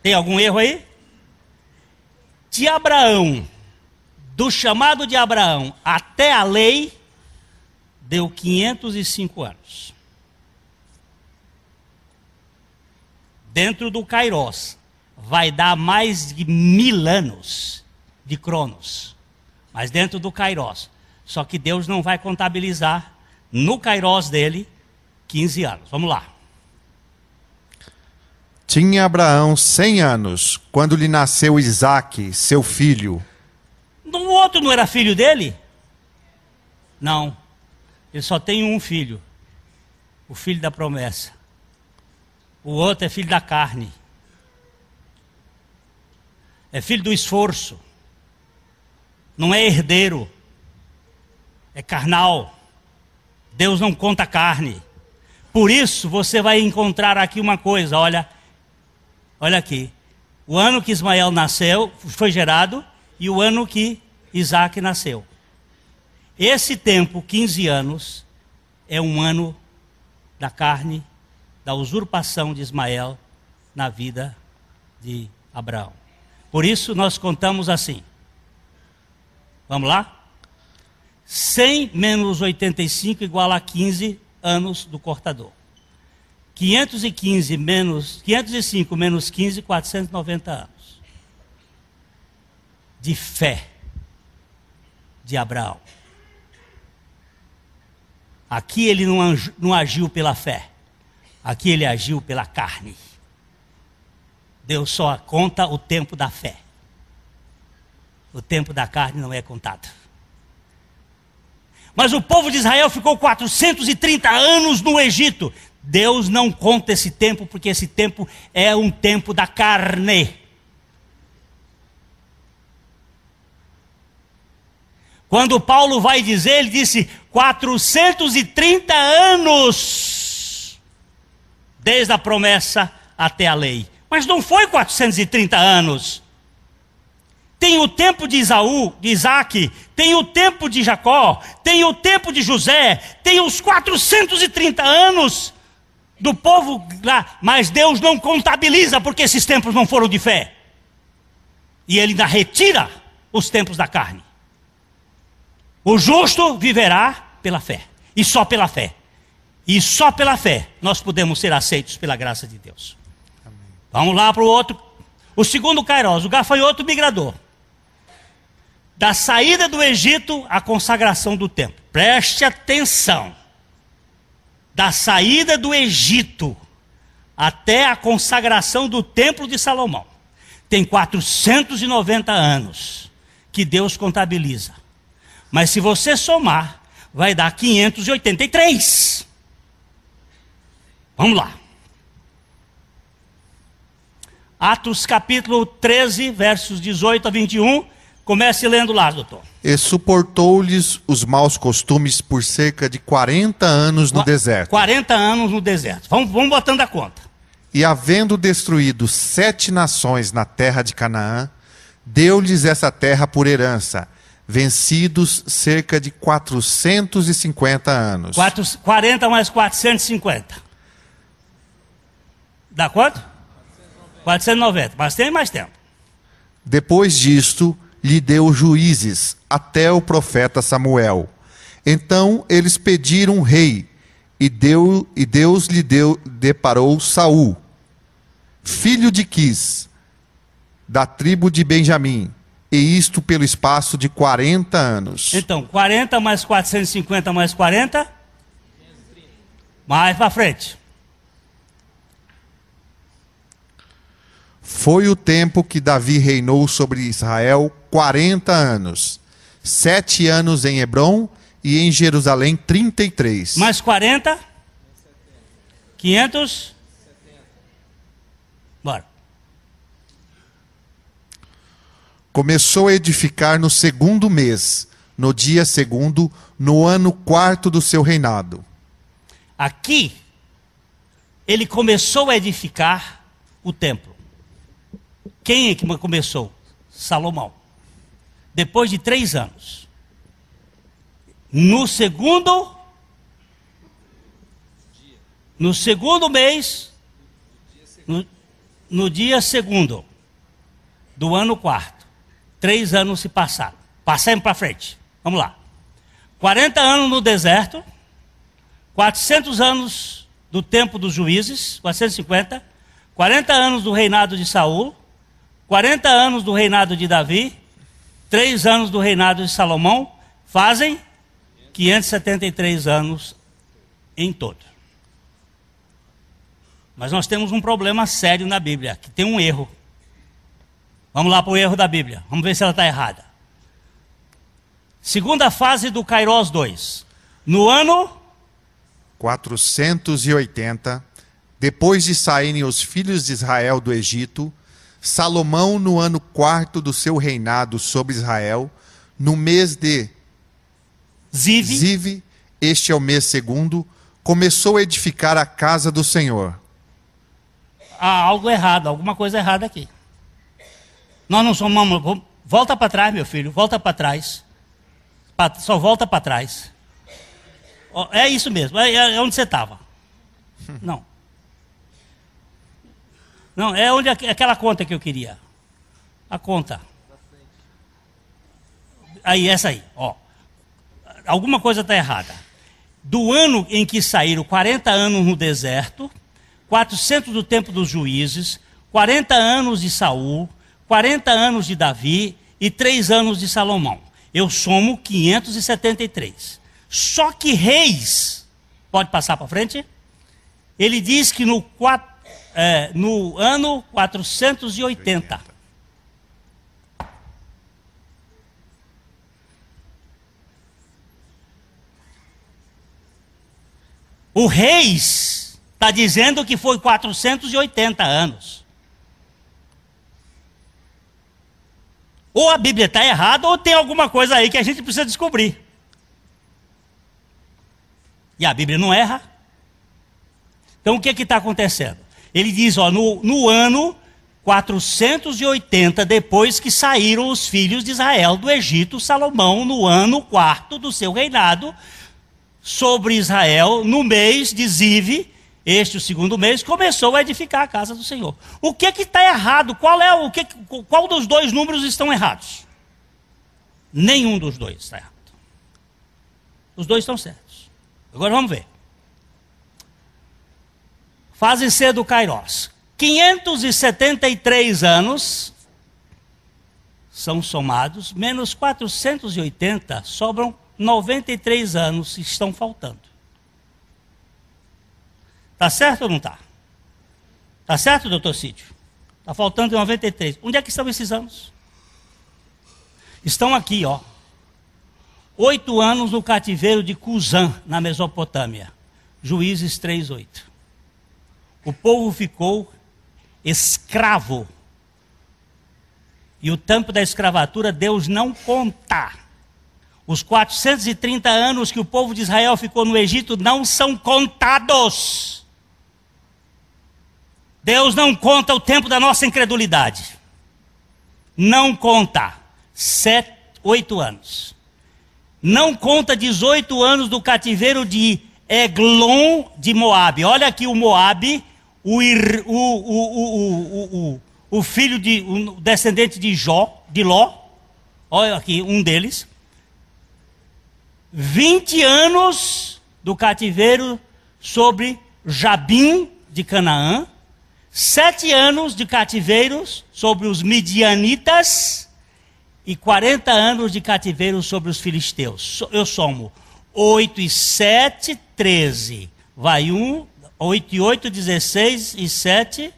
Tem algum erro aí? De Abraão, do chamado de Abraão até a lei, deu 505 anos. Dentro do Kairos, vai dar mais de 1000 anos de Cronos. Mas dentro do Kairos. Só que Deus não vai contabilizar no Kairos dele 15 anos. Vamos lá. Tinha Abraão 100 anos, quando lhe nasceu Isaque, seu filho. O outro não era filho dele? Não. Ele só tem um filho. O filho da promessa. O outro é filho da carne. É filho do esforço. Não é herdeiro. É carnal. Deus não conta carne. Por isso você vai encontrar aqui uma coisa. Olha aqui. O ano que Ismael nasceu, foi gerado, e o ano que Isaac nasceu. Esse tempo, 15 anos, é um ano da carne, da usurpação de Ismael na vida de Abraão. Por isso nós contamos assim. Vamos lá? 100 menos 85 igual a 15 anos do cortador. 505 menos 15, 490 anos. De fé de Abraão. Aqui ele não agiu pela fé. Aqui ele agiu pela carne. Deus só conta o tempo da fé. O tempo da carne não é contado. Mas o povo de Israel ficou 430 anos no Egito. Deus não conta esse tempo, porque esse tempo é um tempo da carne. Quando Paulo vai dizer, ele disse 430 anos, desde a promessa até a lei. Mas não foi 430 anos. Tem o tempo de Esaú, de Isaac, tem o tempo de Jacó, tem o tempo de José, tem os 430 anos do povo lá. Mas Deus não contabiliza porque esses tempos não foram de fé. E Ele ainda retira os tempos da carne. O justo viverá pela fé. E só pela fé. E só pela fé nós podemos ser aceitos pela graça de Deus. Amém. Vamos lá para o outro. O segundo Kairos, o gafanhoto migrador. Da saída do Egito à consagração do templo. Preste atenção. Da saída do Egito até a consagração do templo de Salomão. Tem 490 anos que Deus contabiliza. Mas se você somar, vai dar 583. Vamos lá. Atos capítulo 13, versos 18 a 21. Comece lendo lá, doutor. E suportou-lhes os maus costumes por cerca de 40 anos no deserto. 40 anos no deserto. Vamos botando a conta. E havendo destruído 7 nações na terra de Canaã, deu-lhes essa terra por herança, vencidos cerca de 450 anos. 40 mais 450. Dá quanto? 490. Mas tem mais tempo. Depois disto, lhe deu juízes até o profeta Samuel. Então eles pediram um rei, e Deus lhe deparou Saul, filho de Quis, da tribo de Benjamim, e isto pelo espaço de 40 anos. Então, 40 mais 450 mais 40? Mais para frente. Foi o tempo que Davi reinou sobre Israel 40 anos. 7 anos em Hebrom e em Jerusalém 33. Mais 40? 500? Bora. Começou a edificar no 2º mês, no dia 2º, no ano 4º do seu reinado. Aqui, ele começou a edificar o templo. Quem é que começou? Salomão. Depois de 3 anos. No segundo mês, no dia 2º do ano 4º, 3 anos se passaram. Passamos para frente. Vamos lá. 40 anos no deserto, 400 anos do tempo dos juízes, 450, 40 anos do reinado de Saul, 40 anos do reinado de Davi, 3 anos do reinado de Salomão, fazem 573 anos em todo. Mas nós temos um problema sério na Bíblia, que tem um erro. Vamos lá para o erro da Bíblia, vamos ver se ela está errada. Segunda fase do Kairos 2. No ano 480, depois de saírem os filhos de Israel do Egito, Salomão, no ano 4º do seu reinado sobre Israel, no mês de Ziv, este é o mês 2º, começou a edificar a casa do Senhor. Há algo errado, alguma coisa errada aqui. Nós não somos. Volta para trás, meu filho, volta para trás. Só volta para trás. É isso mesmo, é onde você estava. Não. Não, é onde aquela conta que eu queria. A conta. Aí, essa aí, ó. Alguma coisa está errada. Do ano em que saíram 40 anos no deserto, 400 do tempo dos juízes, 40 anos de Saul, 40 anos de Davi e 3 anos de Salomão. Eu somo 573. Só que Reis, pode passar para frente? Ele diz que no ano 480. O Reis está dizendo que foi 480 anos. Ou a Bíblia está errada, ou tem alguma coisa aí que a gente precisa descobrir. E a Bíblia não erra. Então o que está acontecendo? Ele diz, ó, no ano 480, depois que saíram os filhos de Israel do Egito, Salomão, no ano 4º do seu reinado, sobre Israel, no mês de Ziv, este o segundo mês, começou a edificar a casa do Senhor. O que está errado? Qual dos dois números estão errados? Nenhum dos dois está errado. Os dois estão certos. Agora vamos ver. Fase C do Kairos. 573 anos são somados, menos 480, sobram 93 anos que estão faltando. Está certo ou não está? Está certo, doutor Cídio? Está faltando 93. Onde é que estão esses anos? Estão aqui, ó. 8 anos no cativeiro de Cusã, na Mesopotâmia. Juízes 3:8. O povo ficou escravo. E o tempo da escravatura Deus não conta. Os 430 anos que o povo de Israel ficou no Egito não são contados. Deus não conta o tempo da nossa incredulidade. Não conta. 8 anos. Não conta 18 anos do cativeiro de Eglon de Moabe. Olha aqui o Moabe, o filho o descendente de Ló. Olha aqui um deles. 20 anos do cativeiro sobre Jabim de Canaã. 7 anos de cativeiros sobre os midianitas e 40 anos de cativeiro sobre os filisteus. Eu somo 8 e 7, 13. Vai 8 e 8, 16 e 7,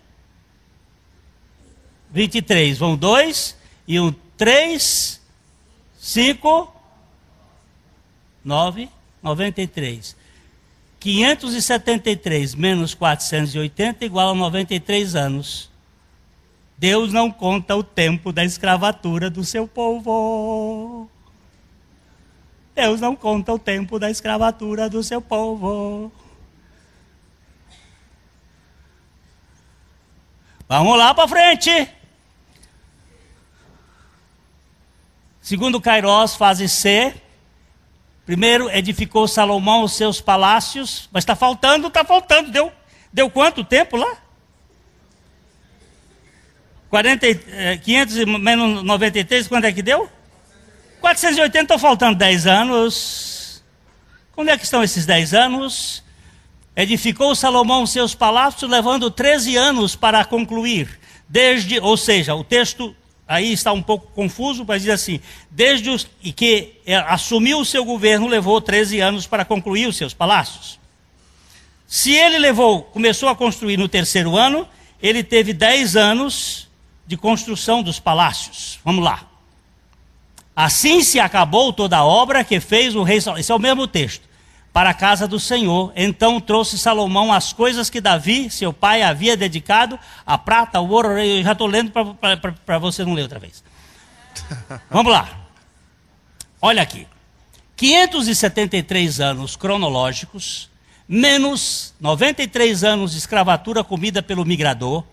23. Vão 2 e 3, 5, 9, 93. 573 menos 480 igual a 93 anos. Deus não conta o tempo da escravatura do seu povo. Deus não conta o tempo da escravatura do seu povo. Vamos lá para frente. Segundo Kairos, fase C. Primeiro edificou Salomão os seus palácios, mas está faltando. Deu quanto tempo lá? 500 menos 93, quanto é que deu? 480, estão faltando 10 anos. Onde é que estão esses 10 anos? Edificou Salomão os seus palácios, levando 13 anos para concluir. Ou seja, o texto aí está um pouco confuso, mas diz assim, desde que assumiu o seu governo, levou 13 anos para concluir os seus palácios. Se ele começou a construir no 3º ano, ele teve 10 anos de construção dos palácios. Vamos lá. Assim se acabou toda a obra que fez o rei Salomão. Esse é o mesmo texto. Para a casa do Senhor. Então trouxe Salomão as coisas que Davi, seu pai, havia dedicado, a prata, o ouro. Eu já estou lendo para você não ler outra vez. Vamos lá. Olha aqui. 573 anos cronológicos, menos 93 anos de escravatura comida pelo migrador,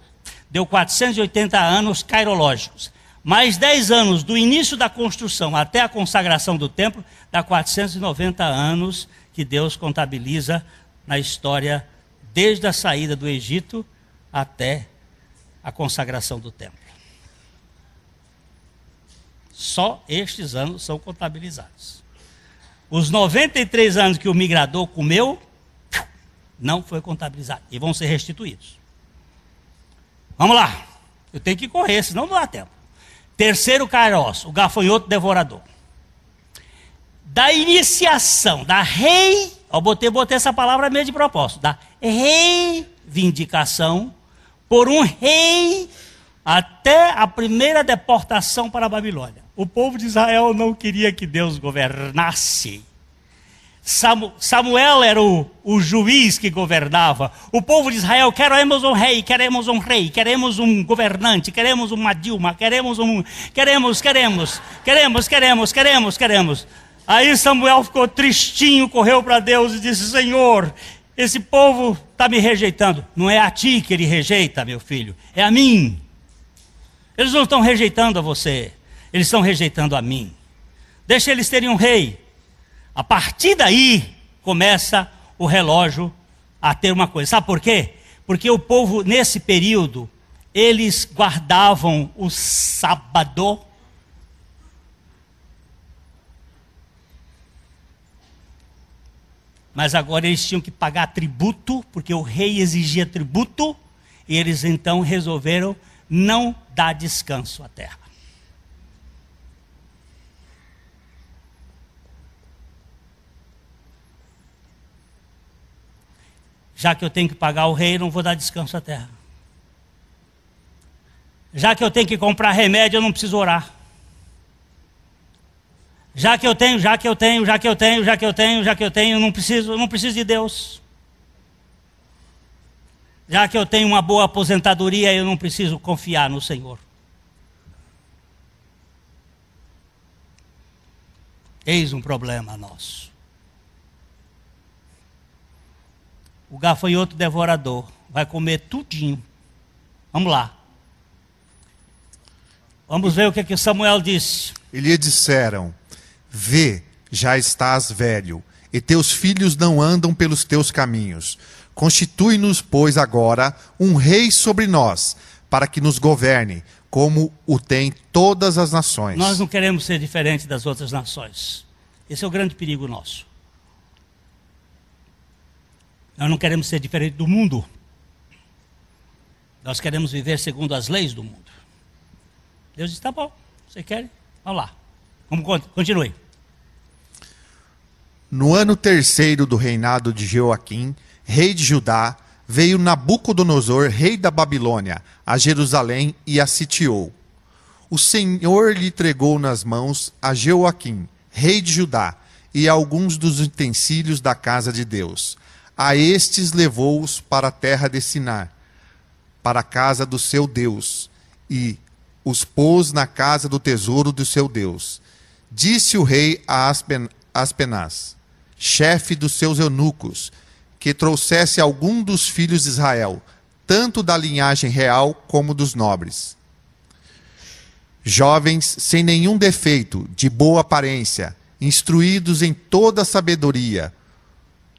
deu 480 anos cairológicos. Mais 10 anos do início da construção até a consagração do templo, dá 490 anos que Deus contabiliza na história, desde a saída do Egito até a consagração do templo. Só estes anos são contabilizados. Os 93 anos que o migrador comeu, não foi contabilizado, e vão ser restituídos. Vamos lá, eu tenho que correr, senão não dá tempo. Terceiro Kairos, o gafanhoto devorador. Da iniciação, eu botei essa palavra meio de propósito, da reivindicação por um rei até a primeira deportação para a Babilônia. O povo de Israel não queria que Deus governasse. Samuel era o juiz que governava. O povo de Israel, queremos um rei, queremos um governante, queremos uma Dilma, queremos. Aí Samuel ficou tristinho, correu para Deus e disse, Senhor, esse povo está me rejeitando. Não é a ti que ele rejeita, meu filho, é a mim. Eles não estão rejeitando a você, eles estão rejeitando a mim. Deixa eles terem um rei. A partir daí começa o relógio a ter uma coisa. Sabe por quê? Porque o povo, nesse período, eles guardavam o sábado. Mas agora eles tinham que pagar tributo, porque o rei exigia tributo, e eles então resolveram não dar descanso à terra. Já que eu tenho que pagar o rei, não vou dar descanso à terra. Já que eu tenho que comprar remédio, eu não preciso orar. Já que eu tenho, eu não preciso de Deus. Já que eu tenho uma boa aposentadoria, eu não preciso confiar no Senhor. Eis um problema nosso. O gafanhoto devorador vai comer tudinho. Vamos lá. Vamos ver o que Samuel disse. E lhe disseram: vê, já estás velho, e teus filhos não andam pelos teus caminhos. Constitui-nos, pois, agora um rei sobre nós, para que nos governe, como o têm todas as nações. Nós não queremos ser diferentes das outras nações. Esse é o grande perigo nosso. Nós não queremos ser diferente do mundo. Nós queremos viver segundo as leis do mundo. Deus disse, tá bom, você quer? Vamos lá. Continue. No ano 3º do reinado de Jeoaquim, rei de Judá, veio Nabucodonosor, rei da Babilônia, a Jerusalém e a sitiou. O Senhor lhe entregou nas mãos a Jeoaquim, rei de Judá, e a alguns dos utensílios da casa de Deus. A estes levou-os para a terra de Sinar, para a casa do seu Deus, e os pôs na casa do tesouro do seu Deus. Disse o rei a Aspenaz, chefe dos seus eunucos, que trouxesse algum dos filhos de Israel, tanto da linhagem real como dos nobres. Jovens sem nenhum defeito, de boa aparência, instruídos em toda sabedoria,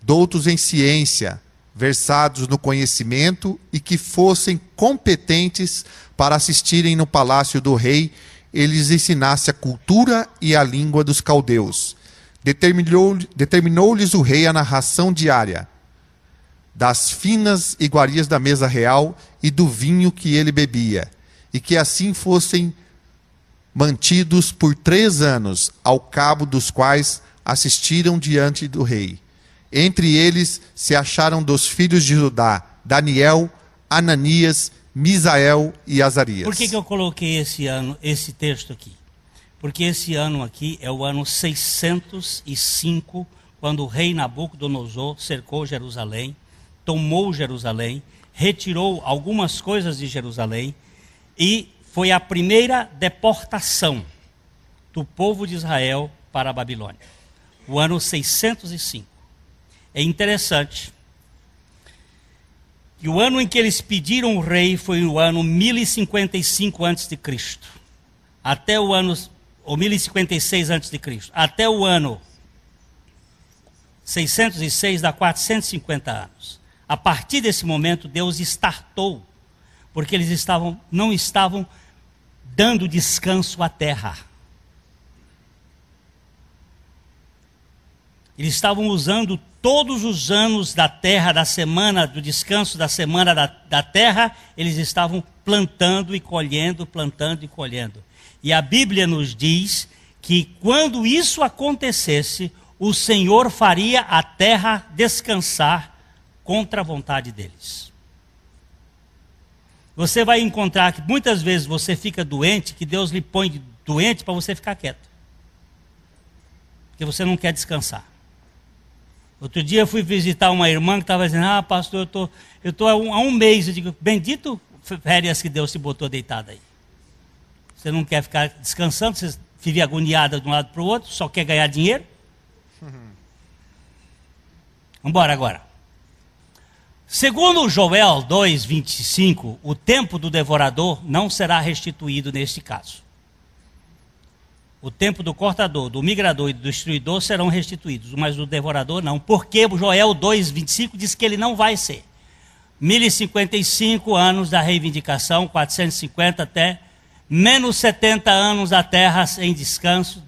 doutos em ciência, versados no conhecimento e que fossem competentes para assistirem no palácio do rei, eles ensinasse a cultura e a língua dos caldeus. Determinou-lhes o rei a narração diária das finas iguarias da mesa real e do vinho que ele bebia, e que assim fossem mantidos por 3 anos, ao cabo dos quais assistiram diante do rei. Entre eles se acharam dos filhos de Judá, Daniel, Ananias, Misael e Azarias. Por que eu coloquei esse texto aqui? Porque esse ano aqui é o ano 605, quando o rei Nabucodonosor cercou Jerusalém, tomou Jerusalém, retirou algumas coisas de Jerusalém e foi a primeira deportação do povo de Israel para a Babilônia. O ano 605. É interessante que o ano em que eles pediram o rei foi o ano 1055 a.C. Até o ano, ou 1056 a.C. Até o ano 606 dá 450 anos. A partir desse momento, Deus startou, porque eles não estavam dando descanso à terra. Eles estavam usando todos os anos da terra, da semana, do descanso da semana da terra, eles estavam plantando e colhendo, plantando e colhendo. E a Bíblia nos diz que quando isso acontecesse, o Senhor faria a terra descansar contra a vontade deles. Você vai encontrar que muitas vezes você fica doente, que Deus lhe põe doente para você ficar quieto. Porque você não quer descansar. Outro dia eu fui visitar uma irmã que estava dizendo, pastor, eu estou há um mês. Eu digo, bendito férias que Deus te botou deitada aí. Você não quer ficar descansando, você vive agoniada de um lado para o outro, só quer ganhar dinheiro. Vamos embora agora. Segundo Joel 2:25, o tempo do devorador não será restituído neste caso. O tempo do cortador, do migrador e do destruidor serão restituídos, mas o devorador não. Porque Joel 2:25 diz que ele não vai ser. 1055 anos da reivindicação, 450 até menos 70 anos da terra em descanso. O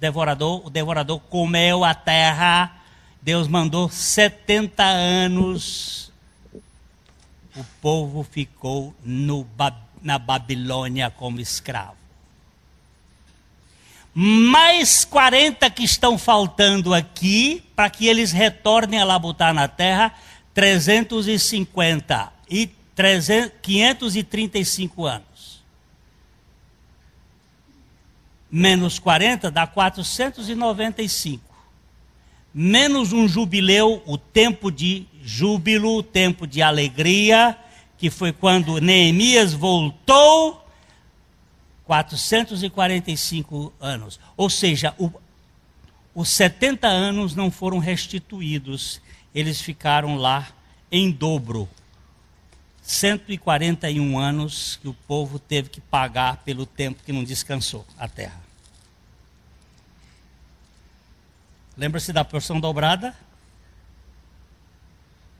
devorador comeu a terra. Deus mandou 70 anos. O povo ficou na Babilônia como escravo. Mais 40 que estão faltando aqui, para que eles retornem a labutar na terra, 350 e 535 anos. Menos 40 dá 495. Menos um jubileu, o tempo de júbilo, o tempo de alegria, que foi quando Neemias voltou, 445 anos. Ou seja, os 70 anos não foram restituídos, eles ficaram lá em dobro. 141 anos que o povo teve que pagar pelo tempo que não descansou a terra. Lembra-se da porção dobrada?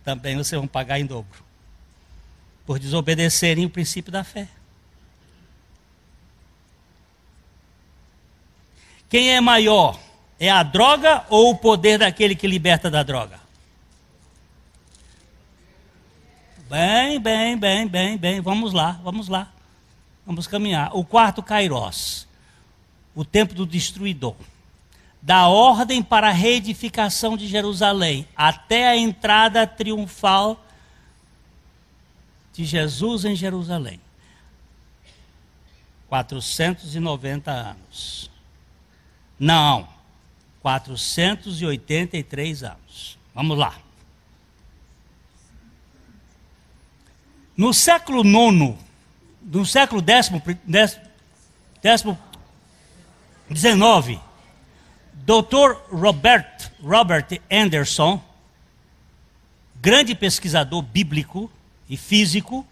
Também vocês vão pagar em dobro. Por desobedecerem o princípio da fé. Quem é maior? É a droga ou o poder daquele que liberta da droga? Bem. Vamos lá. Vamos caminhar. O quarto Kairos. O tempo do destruidor. Da ordem para a reedificação de Jerusalém, até a entrada triunfal de Jesus em Jerusalém. 490 anos. Não, 483 anos. Vamos lá. No século IX, no século XIX, Dr. Robert Anderson, grande pesquisador bíblico e físico,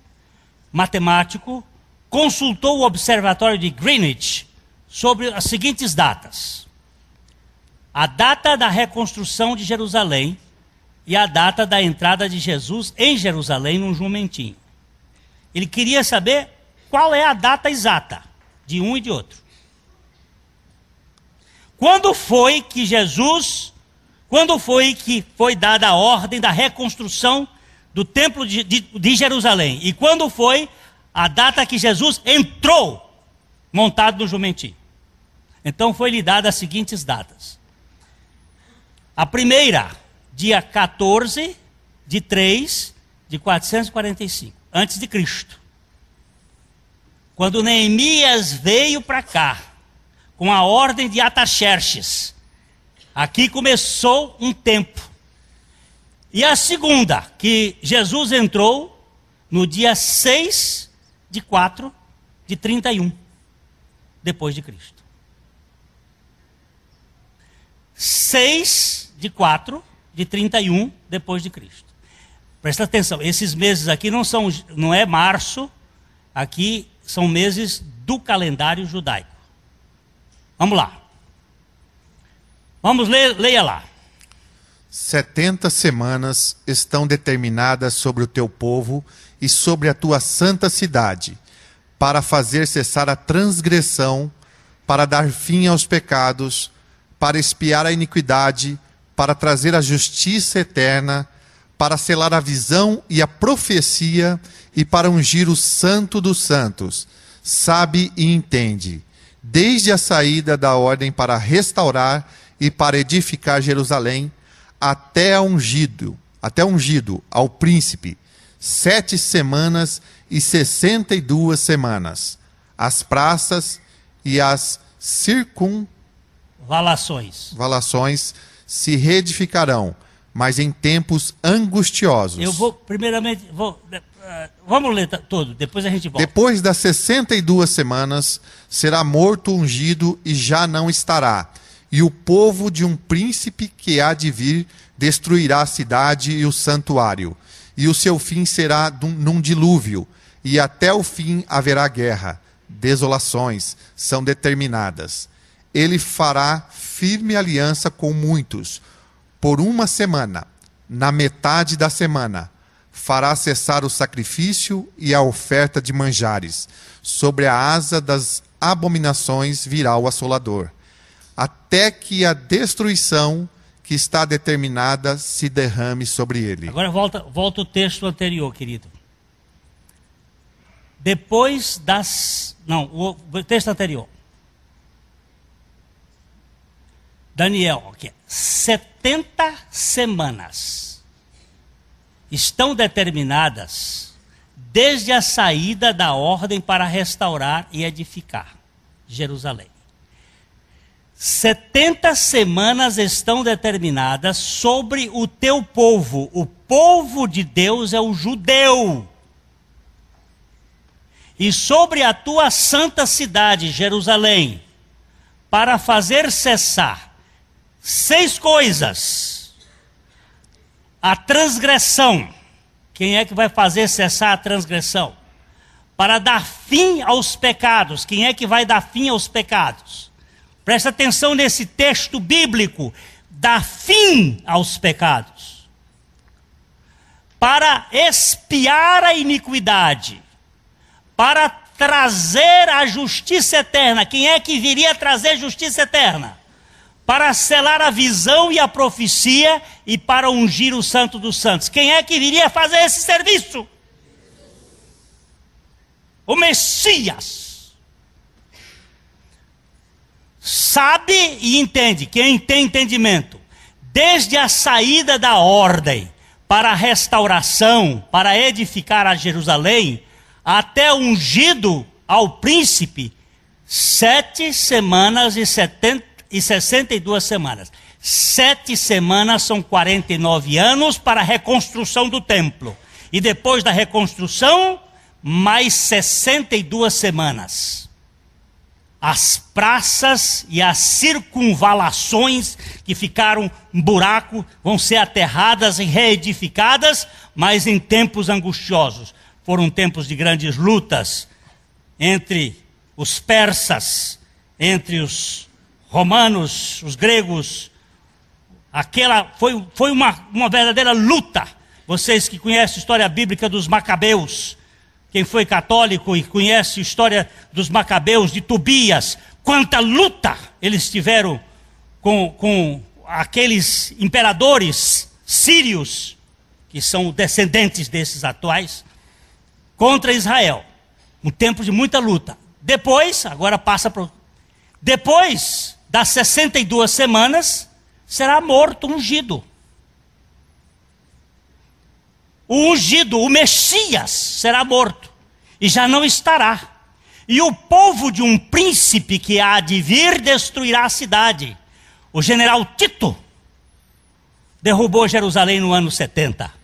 matemático, consultou o Observatório de Greenwich sobre as seguintes datas: a data da reconstrução de Jerusalém e a data da entrada de Jesus em Jerusalém num jumentinho. Ele queria saber qual é a data exata de um e de outro. Quando foi que foi dada a ordem da reconstrução do templo de Jerusalém? E quando foi a data que Jesus entrou montado no jumentinho? Então foi-lhe dada as seguintes datas. A primeira, dia 14 de 3 de 445, antes de Cristo. Quando Neemias veio para cá, com a ordem de Ataxerxes. Aqui começou um tempo. E a segunda, que Jesus entrou no dia 6 de 4 de 31, depois de Cristo. 6 de 4 de 31, depois de Cristo. Presta atenção, esses meses aqui não é março, aqui são meses do calendário judaico. Vamos lá. Vamos ler, leia lá. 70 semanas estão determinadas sobre o teu povo e sobre a tua santa cidade, para fazer cessar a transgressão, para dar fim aos pecados, para expiar a iniquidade, para trazer a justiça eterna, para selar a visão e a profecia e para ungir o santo dos santos. Sabe e entende. Desde a saída da ordem para restaurar e para edificar Jerusalém, até ungido ao príncipe, 7 semanas e 62 semanas. As praças e as circunvalações se reedificarão, mas em tempos angustiosos. Vamos ler todo, depois a gente volta. Depois das 62 semanas, será morto ungido e já não estará. E o povo de um príncipe que há de vir destruirá a cidade e o santuário. e o seu fim será num dilúvio, e até o fim haverá guerra. Desolações são determinadas. Ele fará firme aliança com muitos. Por uma semana, na metade da semana, fará cessar o sacrifício e a oferta de manjares. Sobre a asa das abominações virá o assolador, até que a destruição que está determinada se derrame sobre ele. Agora volta o texto anterior, querido. Depois das... Não, o texto anterior. Daniel, aqui. 70 semanas estão determinadas desde a saída da ordem para restaurar e edificar Jerusalém. 70 semanas estão determinadas sobre o teu povo. O povo de Deus é o judeu. E sobre a tua santa cidade, Jerusalém, para fazer cessar 6 coisas. A transgressão. Quem é que vai fazer cessar a transgressão? Para dar fim aos pecados. Quem é que vai dar fim aos pecados? Presta atenção nesse texto bíblico. Dar fim aos pecados. Para expiar a iniquidade. Para trazer a justiça eterna. Quem é que viria trazer justiça eterna? Para selar a visão e a profecia e para ungir o Santo dos Santos. Quem é que viria fazer esse serviço? O Messias. Sabe e entende, quem tem entendimento, desde a saída da ordem para a restauração, para edificar a Jerusalém, até ungido ao príncipe, 7 semanas e 62 semanas. 7 semanas são 49 anos para a reconstrução do templo. E depois da reconstrução, mais 62 semanas. As praças e as circunvalações que ficaram um buraco vão ser aterradas e reedificadas, mas em tempos angustiosos. Foram tempos de grandes lutas entre os persas, entre os romanos, os gregos. Aquela foi uma verdadeira luta. Vocês que conhecem a história bíblica dos Macabeus, quem foi católico e conhece a história dos Macabeus, de Tobias, quanta luta eles tiveram com aqueles imperadores sírios, que são descendentes desses atuais, contra Israel. Um tempo de muita luta. Depois, agora passa para... Depois das 62 semanas, será morto, ungido. O ungido, o Messias, será morto. E já não estará. E o povo de um príncipe que há de vir destruirá a cidade. O general Tito derrubou Jerusalém no ano 70.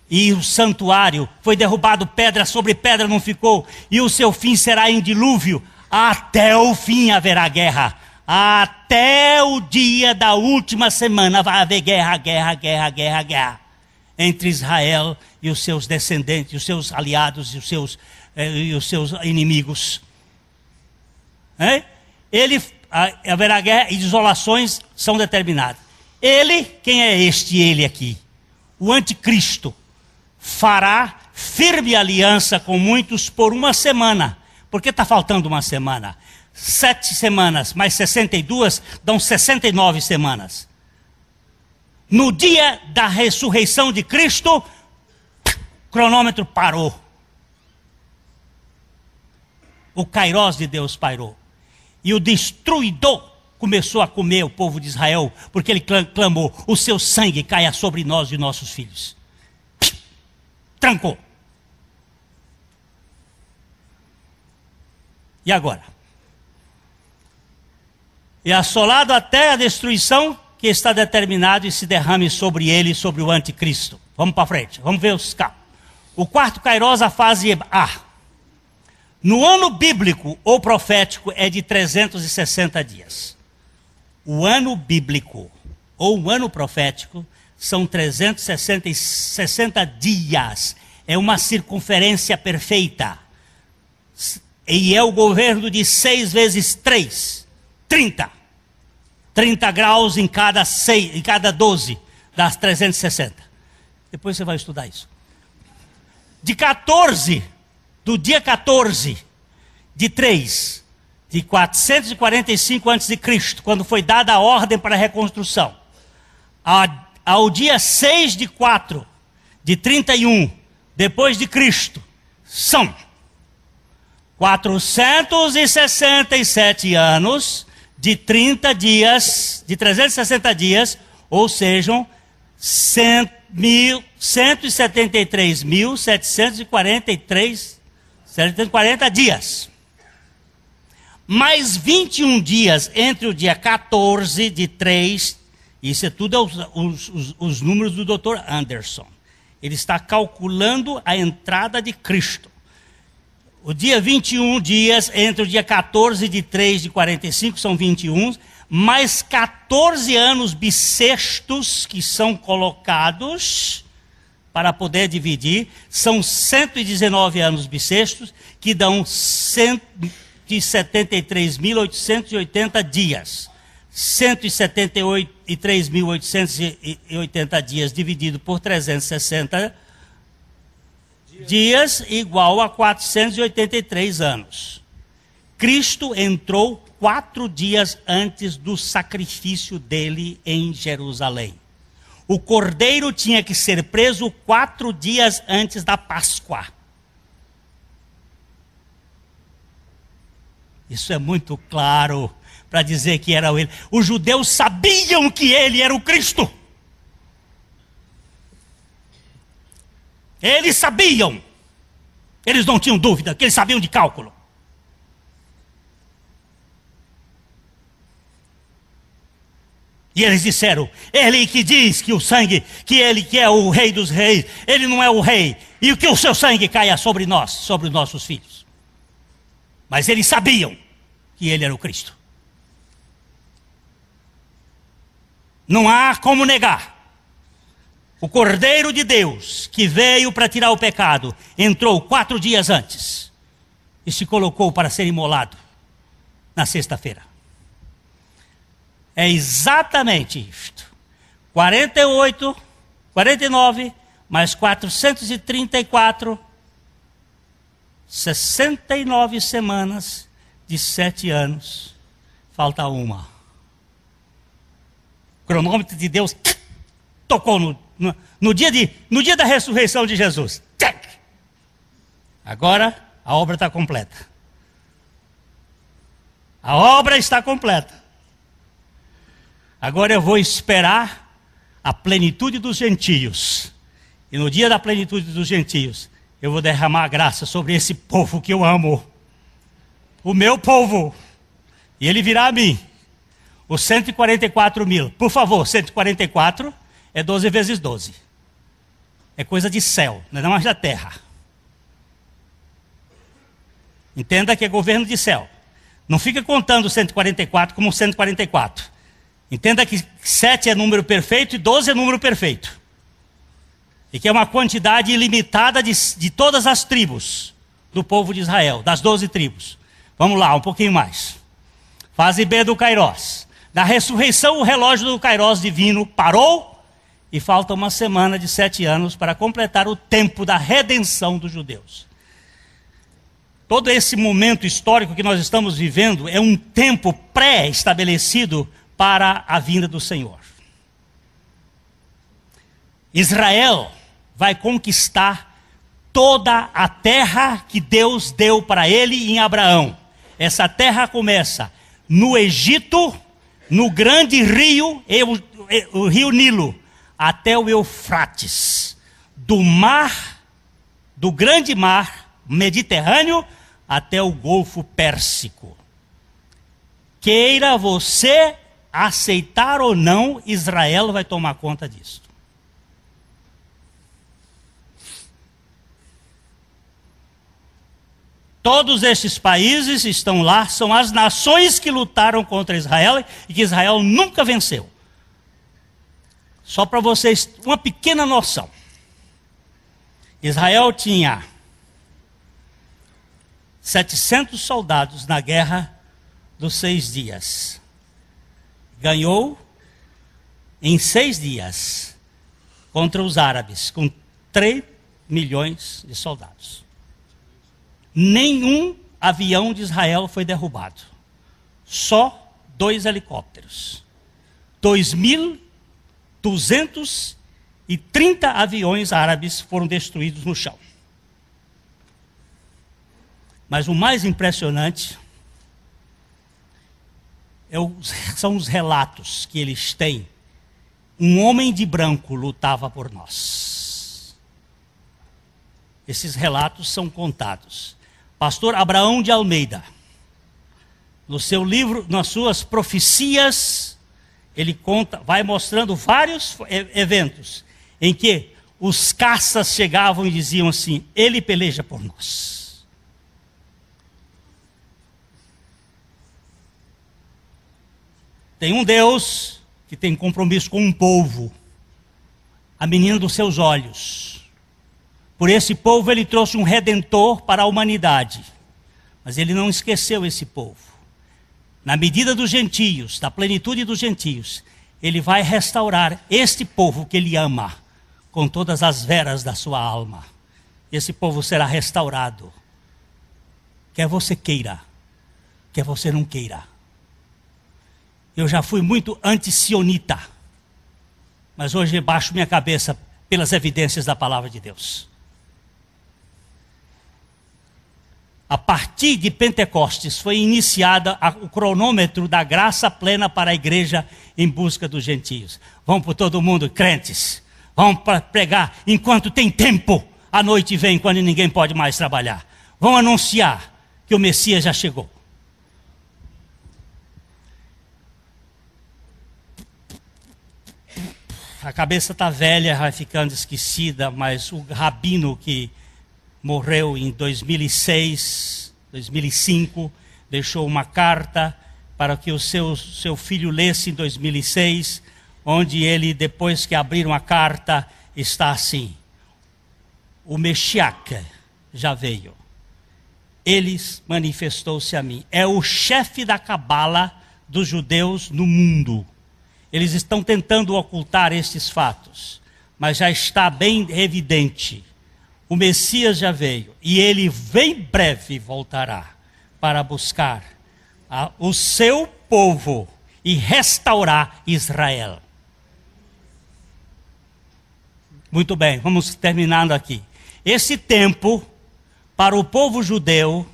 E o santuário foi derrubado, pedra sobre pedra não ficou. E o seu fim será em dilúvio. Até o fim haverá guerra. Até o dia da última semana vai haver guerra, guerra, guerra, guerra, guerra. Entre Israel e os seus descendentes, os seus aliados e os seus inimigos. Haverá guerra e desolações são determinadas. Ele, quem é este ele aqui? O anticristo. Fará firme aliança com muitos por uma semana. Por que está faltando uma semana? 7 semanas mais 62 dão 69 semanas. No dia da ressurreição de Cristo, o cronômetro parou. O kairós de Deus parou. E o destruidor começou a comer o povo de Israel, porque ele clamou: o seu sangue caia sobre nós e nossos filhos. Trancou. E agora? E assolado até a destruição que está determinado e se derrame sobre ele e sobre o anticristo. Vamos para frente, vamos ver os carros. O quarto kairós, a fase A. No ano bíblico ou profético é de 360 dias. O ano bíblico ou o ano profético são 360 dias. É uma circunferência perfeita. E é o governo de 6 vezes 3, 30. 30 graus em cada 12 das 360. Depois você vai estudar isso. Do dia 14 de 3 de 445 a.C., quando foi dada a ordem para a reconstrução, ao dia 6 de 4 de 31 depois de Cristo, são 467 anos de 30 dias, de 360 dias, ou sejam 173.740 dias. Mais 21 dias entre o dia 14 de 3, isso é tudo os números do Dr. Anderson. Ele está calculando a entrada de Cristo. O dia 21 dias entre o dia 14 de 3 de 45, são 21, mais 14 anos bissextos que são colocados para poder dividir, são 119 anos bissextos, que dão 173.880 dias. 173.880 dias dividido por 360 dias igual a 483 anos. Cristo entrou 4 dias antes do sacrifício dele em Jerusalém. O cordeiro tinha que ser preso 4 dias antes da Páscoa. Isso é muito claro para dizer que era ele. Os judeus sabiam que ele era o Cristo. Eles sabiam. Eles não tinham dúvida, que eles sabiam de cálculo. E eles disseram, ele que diz que o sangue, que ele que é o rei dos reis, ele não é o rei, e que o seu sangue caia sobre nós, sobre os nossos filhos. Mas eles sabiam que ele era o Cristo. Não há como negar. O Cordeiro de Deus, que veio para tirar o pecado, entrou 4 dias antes e se colocou para ser imolado na sexta-feira. É exatamente isto. 48, 49, mais 434, 69 semanas de 7 anos. Falta uma. O cronômetro de Deus tocou no dia da ressurreição de Jesus. Agora a obra está completa. A obra está completa. Agora eu vou esperar a plenitude dos gentios. E no dia da plenitude dos gentios, eu vou derramar a graça sobre esse povo que eu amo. O meu povo. E ele virá a mim. Os 144 mil. Por favor, 144 é 12 vezes 12. É coisa de céu, não é mais da terra. Entenda que é governo de céu. Não fica contando 144 como 144. Entenda que 7 é número perfeito e 12 é número perfeito. E que é uma quantidade ilimitada de todas as tribos do povo de Israel, das 12 tribos. Vamos lá, um pouquinho mais. Fase B do Kairos. Na ressurreição, o relógio do Kairos divino parou e falta uma semana de 7 anos para completar o tempo da redenção dos judeus. Todo esse momento histórico que nós estamos vivendo é um tempo pré-estabelecido para a vinda do Senhor. Israel vai conquistar toda a terra que Deus deu para ele em Abraão. Essa terra começa no Egito, no grande rio, o rio Nilo, até o Eufrates, do grande mar Mediterrâneo até o Golfo Pérsico. Queira você aceitar ou não, Israel vai tomar conta disso. Todos estes países estão lá, são as nações que lutaram contra Israel e que Israel nunca venceu. Só para vocês, uma pequena noção. Israel tinha 700 soldados na guerra dos 6 dias. Ganhou em 6 dias contra os árabes, com 3 milhões de soldados. Nenhum avião de Israel foi derrubado. Só 2 helicópteros. 2.230 aviões árabes foram destruídos no chão. Mas o mais impressionante são os relatos que eles têm. Um homem de branco lutava por nós. Esses relatos são contados. Pastor Abraão de Almeida, no seu livro, nas suas profecias, ele conta, vai mostrando vários eventos em que os caças chegavam e diziam assim: ele peleja por nós. Tem um Deus que tem compromisso com um povo, a menina dos seus olhos. Por esse povo ele trouxe um redentor para a humanidade, mas ele não esqueceu esse povo. Na medida dos gentios, da plenitude dos gentios, ele vai restaurar este povo que ele ama, com todas as veras da sua alma. Esse povo será restaurado, quer você queira, quer você não queira. Eu já fui muito anti-sionita, mas hoje baixo minha cabeça pelas evidências da palavra de Deus. A partir de Pentecostes foi iniciada o cronômetro da graça plena para a igreja em busca dos gentios. Vão por todo mundo, crentes. Vão pregar enquanto tem tempo. A noite vem quando ninguém pode mais trabalhar. Vão anunciar que o Messias já chegou. A cabeça está velha, vai ficando esquecida, mas o rabino que morreu em 2006, 2005, deixou uma carta para que o seu filho lesse em 2006, onde ele, depois que abriram a carta, está assim: o Mexiach já veio, ele manifestou-se a mim. É o chefe da cabala dos judeus no mundo. Eles estão tentando ocultar estes fatos, mas já está bem evidente. O Messias já veio e ele bem breve voltará para buscar o seu povo e restaurar Israel. Muito bem, vamos terminando aqui. Esse tempo para o povo judeu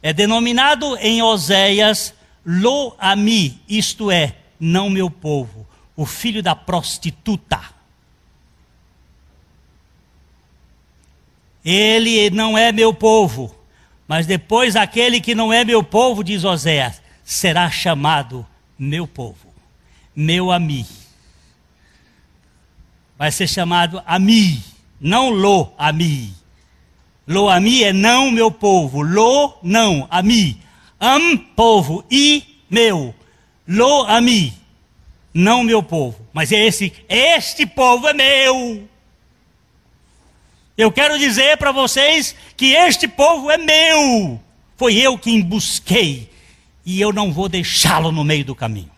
é denominado em Oséias Lo Ami, isto é, não meu povo, o filho da prostituta. Ele não é meu povo, mas depois aquele que não é meu povo, diz Oséias, será chamado meu povo, meu Ami. Vai ser chamado Ami, não Lo Ami. Lo Ami é não meu povo, Lo não, Ami. Povo, I meu. Lo Ami, não meu povo, mas este povo é meu. Eu quero dizer para vocês que este povo é meu. Foi eu quem busquei e eu não vou deixá-lo no meio do caminho.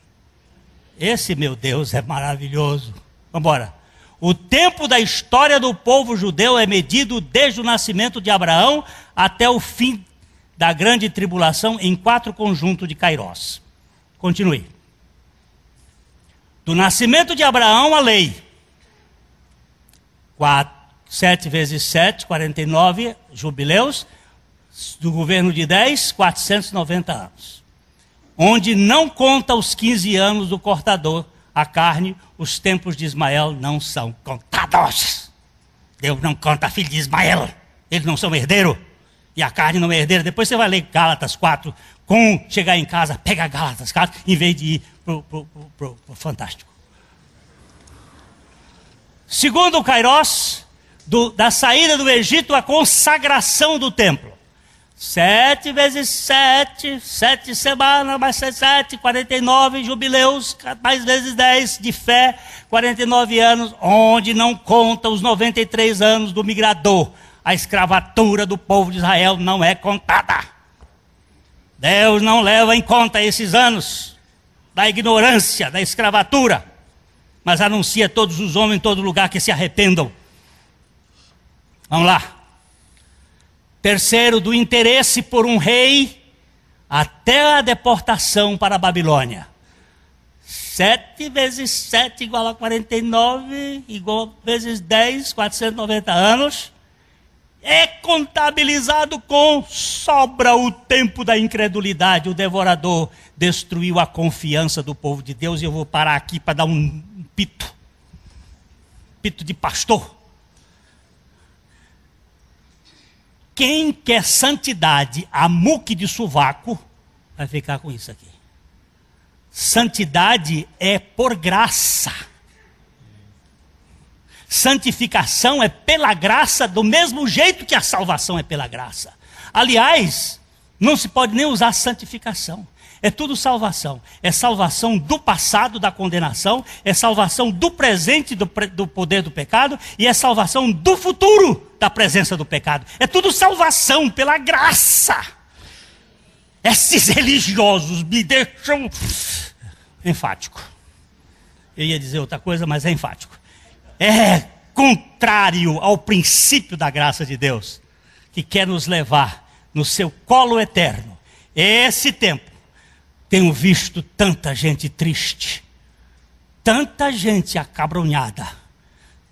Esse meu Deus é maravilhoso. Vamos embora. O tempo da história do povo judeu é medido desde o nascimento de Abraão até o fim da grande tribulação em 4 conjuntos de Kairós. Continue. Do nascimento de Abraão, a lei. 7 vezes 7, 49 jubileus. Do governo de 10, 490 anos. Onde não conta os 15 anos do cortador, a carne, os tempos de Ismael não são contados. Deus não conta filho de Ismael. Eles não são herdeiro. E a carne não é herdeira. Depois você vai ler Gálatas 4. Com chegar em casa, pega Gálatas 4, em vez de ir pro Fantástico. Segundo o Kairós, da saída do Egito, a consagração do templo. 7 vezes 7, 7 semanas, mais 7, 49 jubileus, mais vezes 10 de fé, 49 anos, onde não conta os 93 anos do migrador. A escravatura do povo de Israel não é contada. Deus não leva em conta esses anos da ignorância, da escravatura, mas anuncia a todos os homens em todo lugar que se arrependam. Vamos lá. Terceiro, do interesse por um rei até a deportação para a Babilônia. 7 vezes 7 igual a 49, igual vezes 10, 490 anos. É contabilizado com sobra o tempo da incredulidade. O devorador destruiu a confiança do povo de Deus. E eu vou parar aqui para dar um pito. Pito de pastor. Quem quer santidade a muque de sovaco, vai ficar com isso aqui. Santidade é por graça. Santificação é pela graça, do mesmo jeito que a salvação é pela graça. Aliás, não se pode nem usar santificação. É tudo salvação. É salvação do passado, da condenação. É salvação do presente, do poder do pecado. E é salvação do futuro, da presença do pecado. É tudo salvação pela graça. Esses religiosos me deixam enfático. Eu ia dizer outra coisa, mas é enfático. É contrário ao princípio da graça de Deus, que quer nos levar no seu colo eterno. Esse tempo, tenho visto tanta gente triste, tanta gente acabrunhada,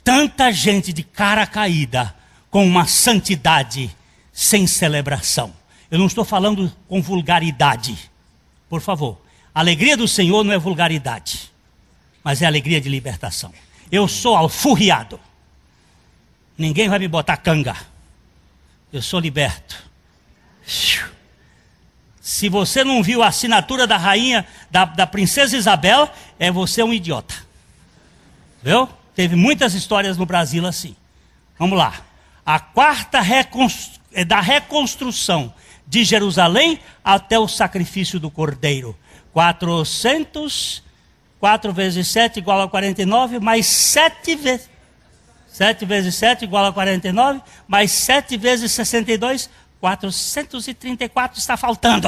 tanta gente de cara caída, com uma santidade sem celebração. Eu não estou falando com vulgaridade, por favor. A alegria do Senhor não é vulgaridade, mas é alegria de libertação. Eu sou alforriado, ninguém vai me botar canga, eu sou liberto. Se você não viu a assinatura da rainha, da princesa Isabel, você um idiota. Viu? Teve muitas histórias no Brasil assim. Vamos lá. A quarta da reconstrução de Jerusalém até o sacrifício do Cordeiro. 4 vezes 7 igual a 49, mais 7 vezes... 7 vezes 7 igual a 49, mais 7 vezes 62... 434 está faltando.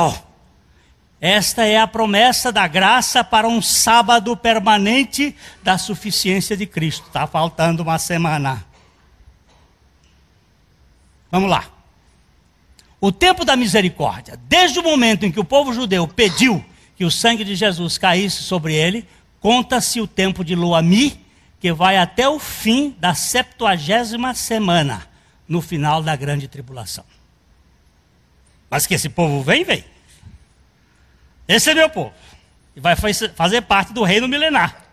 Esta é a promessa da graça para um sábado permanente da suficiência de Cristo. Está faltando uma semana. Vamos lá. O tempo da misericórdia. Desde o momento em que o povo judeu pediu que o sangue de Jesus caísse sobre ele, conta-se o tempo de Loami, que vai até o fim da 70ª semana, no final da grande tribulação. Mas que esse povo vem. Esse é meu povo. E vai fazer parte do reino milenar.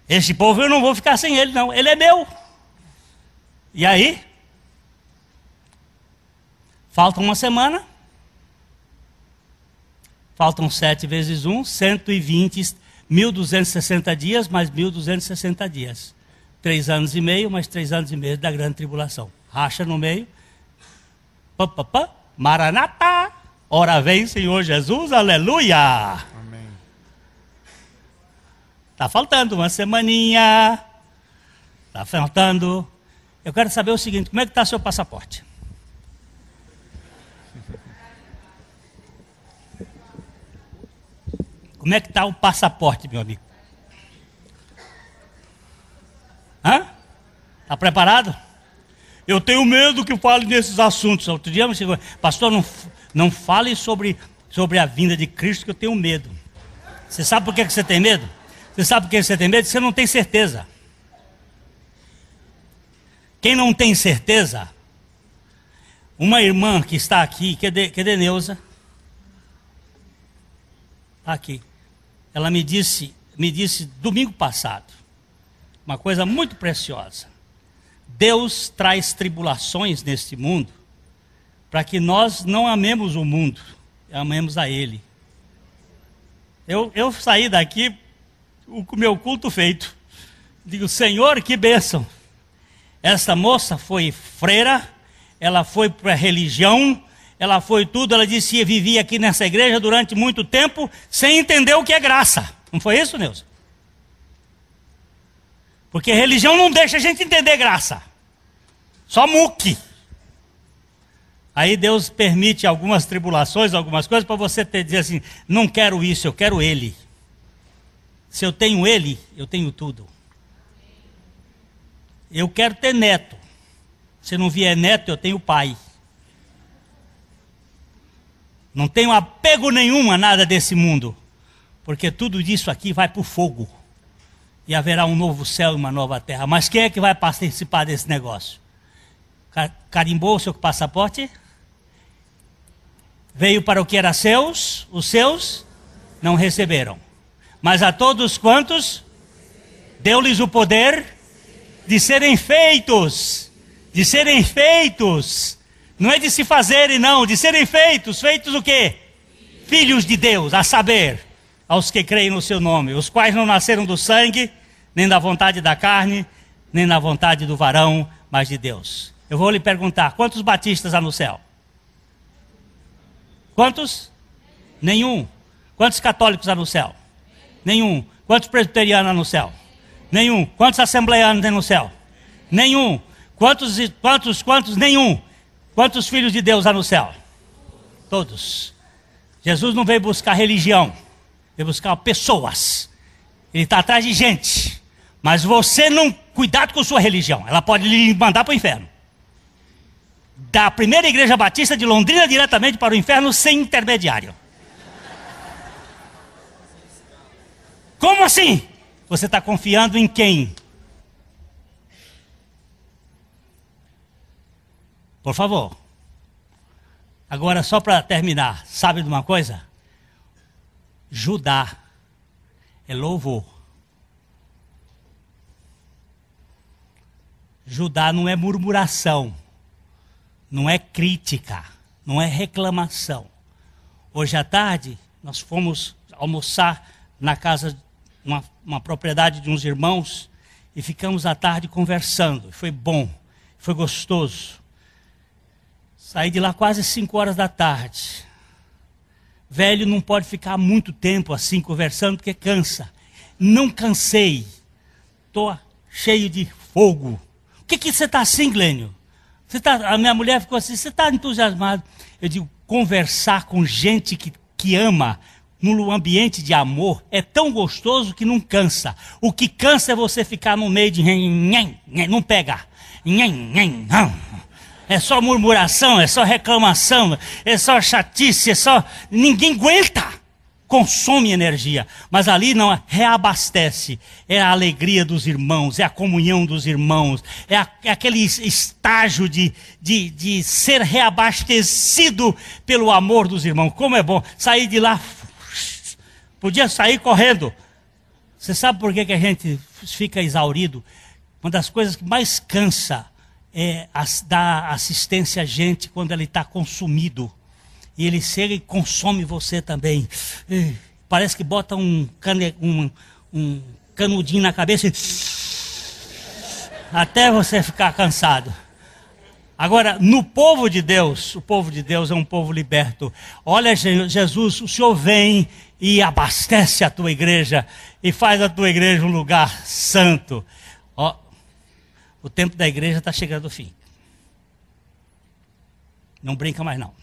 Esse povo eu não vou ficar sem ele, não. Ele é meu. E aí? Falta uma semana. Faltam 7 vezes 1, 120, 1.260 dias, mais 1.260 dias. 3 anos e meio, mais 3 anos e meio da grande tribulação. Racha no meio. Maranata, ora vem Senhor Jesus, aleluia. Amém. Está faltando uma semaninha. Está faltando. Eu quero saber o seguinte, como é que está seu passaporte? Como é que está o passaporte, meu amigo? Está preparado? Eu tenho medo que fale nesses assuntos. Outro dia me chegou, pastor, não fale sobre a vinda de Cristo, que eu tenho medo. Você sabe por que você tem medo? Você sabe por que você tem medo? Você não tem certeza. Quem não tem certeza, uma irmã que está aqui, cadê Neuza? Está aqui. Ela me disse domingo passado, uma coisa muito preciosa. Deus traz tribulações neste mundo para que nós não amemos o mundo, amemos a Ele. Eu saí daqui com o meu culto feito. Digo, Senhor, que bênção. Essa moça foi freira, ela foi para a religião, ela foi tudo, ela disse que vivia aqui nessa igreja durante muito tempo, sem entender o que é graça. Não foi isso, Neuza? Porque religião não deixa a gente entender graça. Só muque. Aí Deus permite algumas tribulações, algumas coisas, para você dizer assim, não quero isso, eu quero Ele. Se eu tenho Ele, eu tenho tudo. Eu quero ter neto. Se não vier neto, eu tenho pai. Não tenho apego nenhum a nada desse mundo. Porque tudo disso aqui vai para o fogo. E haverá um novo céu e uma nova terra. Mas quem é que vai participar desse negócio? Carimbou o seu passaporte? Veio para o que era seus, os seus não receberam. Mas a todos quantos deu-lhes o poder de serem feitos. De serem feitos. Não é de se fazerem, não, de serem feitos. Feitos o quê? Filhos de Deus, a saber, aos que creem no seu nome, os quais não nasceram do sangue, nem da vontade da carne, nem da vontade do varão, mas de Deus. Eu vou lhe perguntar, quantos batistas há no céu? Quantos? Nenhum. Quantos católicos há no céu? Nenhum. Quantos presbiterianos há no céu? Nenhum. Quantos assembleanos tem no céu? Nenhum. Quantos? Nenhum. Quantos filhos de Deus há no céu? Todos. Jesus não veio buscar religião, veio buscar pessoas. Ele está atrás de gente. Mas você não, cuidado com sua religião, ela pode lhe mandar para o inferno. Da primeira igreja batista de Londrina diretamente para o inferno sem intermediário. Como assim? Você está confiando em quem? Por favor. Agora, só para terminar, sabe de uma coisa? Judá é louvor. Judá não é murmuração, não é crítica, não é reclamação. Hoje à tarde, nós fomos almoçar na casa, uma propriedade de uns irmãos, e ficamos à tarde conversando. Foi bom, foi gostoso. Saí de lá quase 5 horas da tarde. Velho não pode ficar muito tempo assim conversando, porque cansa. Não cansei. Estou cheio de fogo. O que você está assim, Glênio? A minha mulher ficou assim, você está entusiasmado? Eu digo, conversar com gente que ama, num ambiente de amor, é tão gostoso que não cansa. O que cansa é você ficar no meio de... Não pega. É só murmuração, é só reclamação, é só chatice, é só... Ninguém aguenta. Consome energia. Mas ali não, reabastece. É a alegria dos irmãos, é a comunhão dos irmãos, é aquele estágio de ser reabastecido pelo amor dos irmãos. Como é bom. Sair de lá, podia sair correndo. Você sabe por que a gente fica exaurido? Uma das coisas que mais cansa é dar assistência a gente quando ele está consumido. E ele chega e consome você também. Parece que bota um canudinho na cabeça e... até você ficar cansado. Agora, no povo de Deus, o povo de Deus é um povo liberto. Olha, Jesus, o Senhor vem e abastece a tua igreja e faz a tua igreja um lugar santo. Ó, o tempo da igreja está chegando ao fim. Não brinca mais não.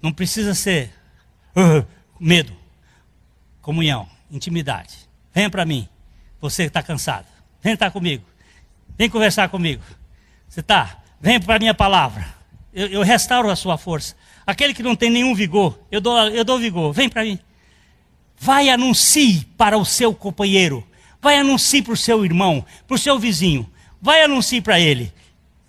Não precisa ser medo, comunhão, intimidade. Venha para mim, você que está cansado. Vem estar comigo, vem conversar comigo. Você está? Vem para a minha palavra. Eu restauro a sua força. Aquele que não tem nenhum vigor, eu dou vigor. Vem para mim. Vai anuncie para o seu companheiro. Vai anuncie para o seu irmão, para o seu vizinho. Vai anuncie para ele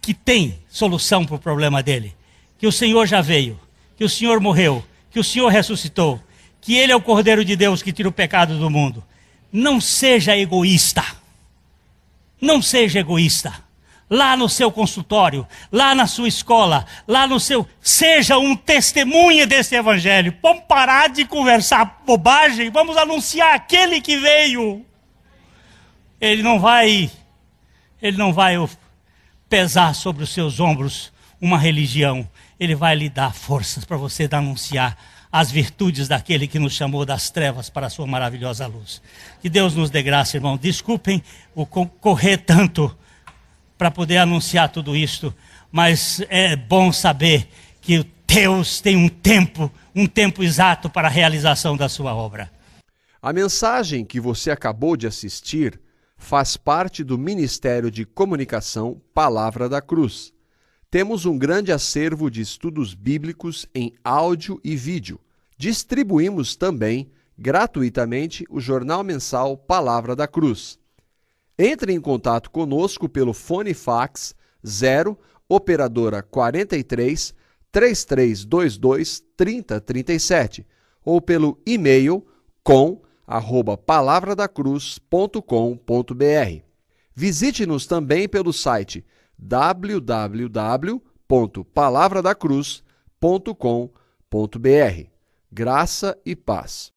que tem solução para o problema dele. Que o Senhor já veio. Que o Senhor morreu, que o Senhor ressuscitou, que Ele é o Cordeiro de Deus que tira o pecado do mundo. Não seja egoísta. Não seja egoísta. Lá no seu consultório, lá na sua escola, lá no seu... Seja um testemunha desse evangelho. Vamos parar de conversar bobagem, vamos anunciar aquele que veio. Ele não vai pesar sobre os seus ombros uma religião. Ele vai lhe dar forças para você anunciar as virtudes daquele que nos chamou das trevas para a sua maravilhosa luz. Que Deus nos dê graça, irmão. Desculpem o correr tanto para poder anunciar tudo isto, mas é bom saber que Deus tem um tempo exato para a realização da sua obra. A mensagem que você acabou de assistir faz parte do Ministério de Comunicação Palavra da Cruz. Temos um grande acervo de estudos bíblicos em áudio e vídeo. Distribuímos também, gratuitamente, o jornal mensal Palavra da Cruz. Entre em contato conosco pelo fone fax 0 operadora 43 3322 3037 ou pelo e-mail com@palavradacruz.com.br. Visite-nos também pelo site www.palavradacruz.com.br. Graça e paz.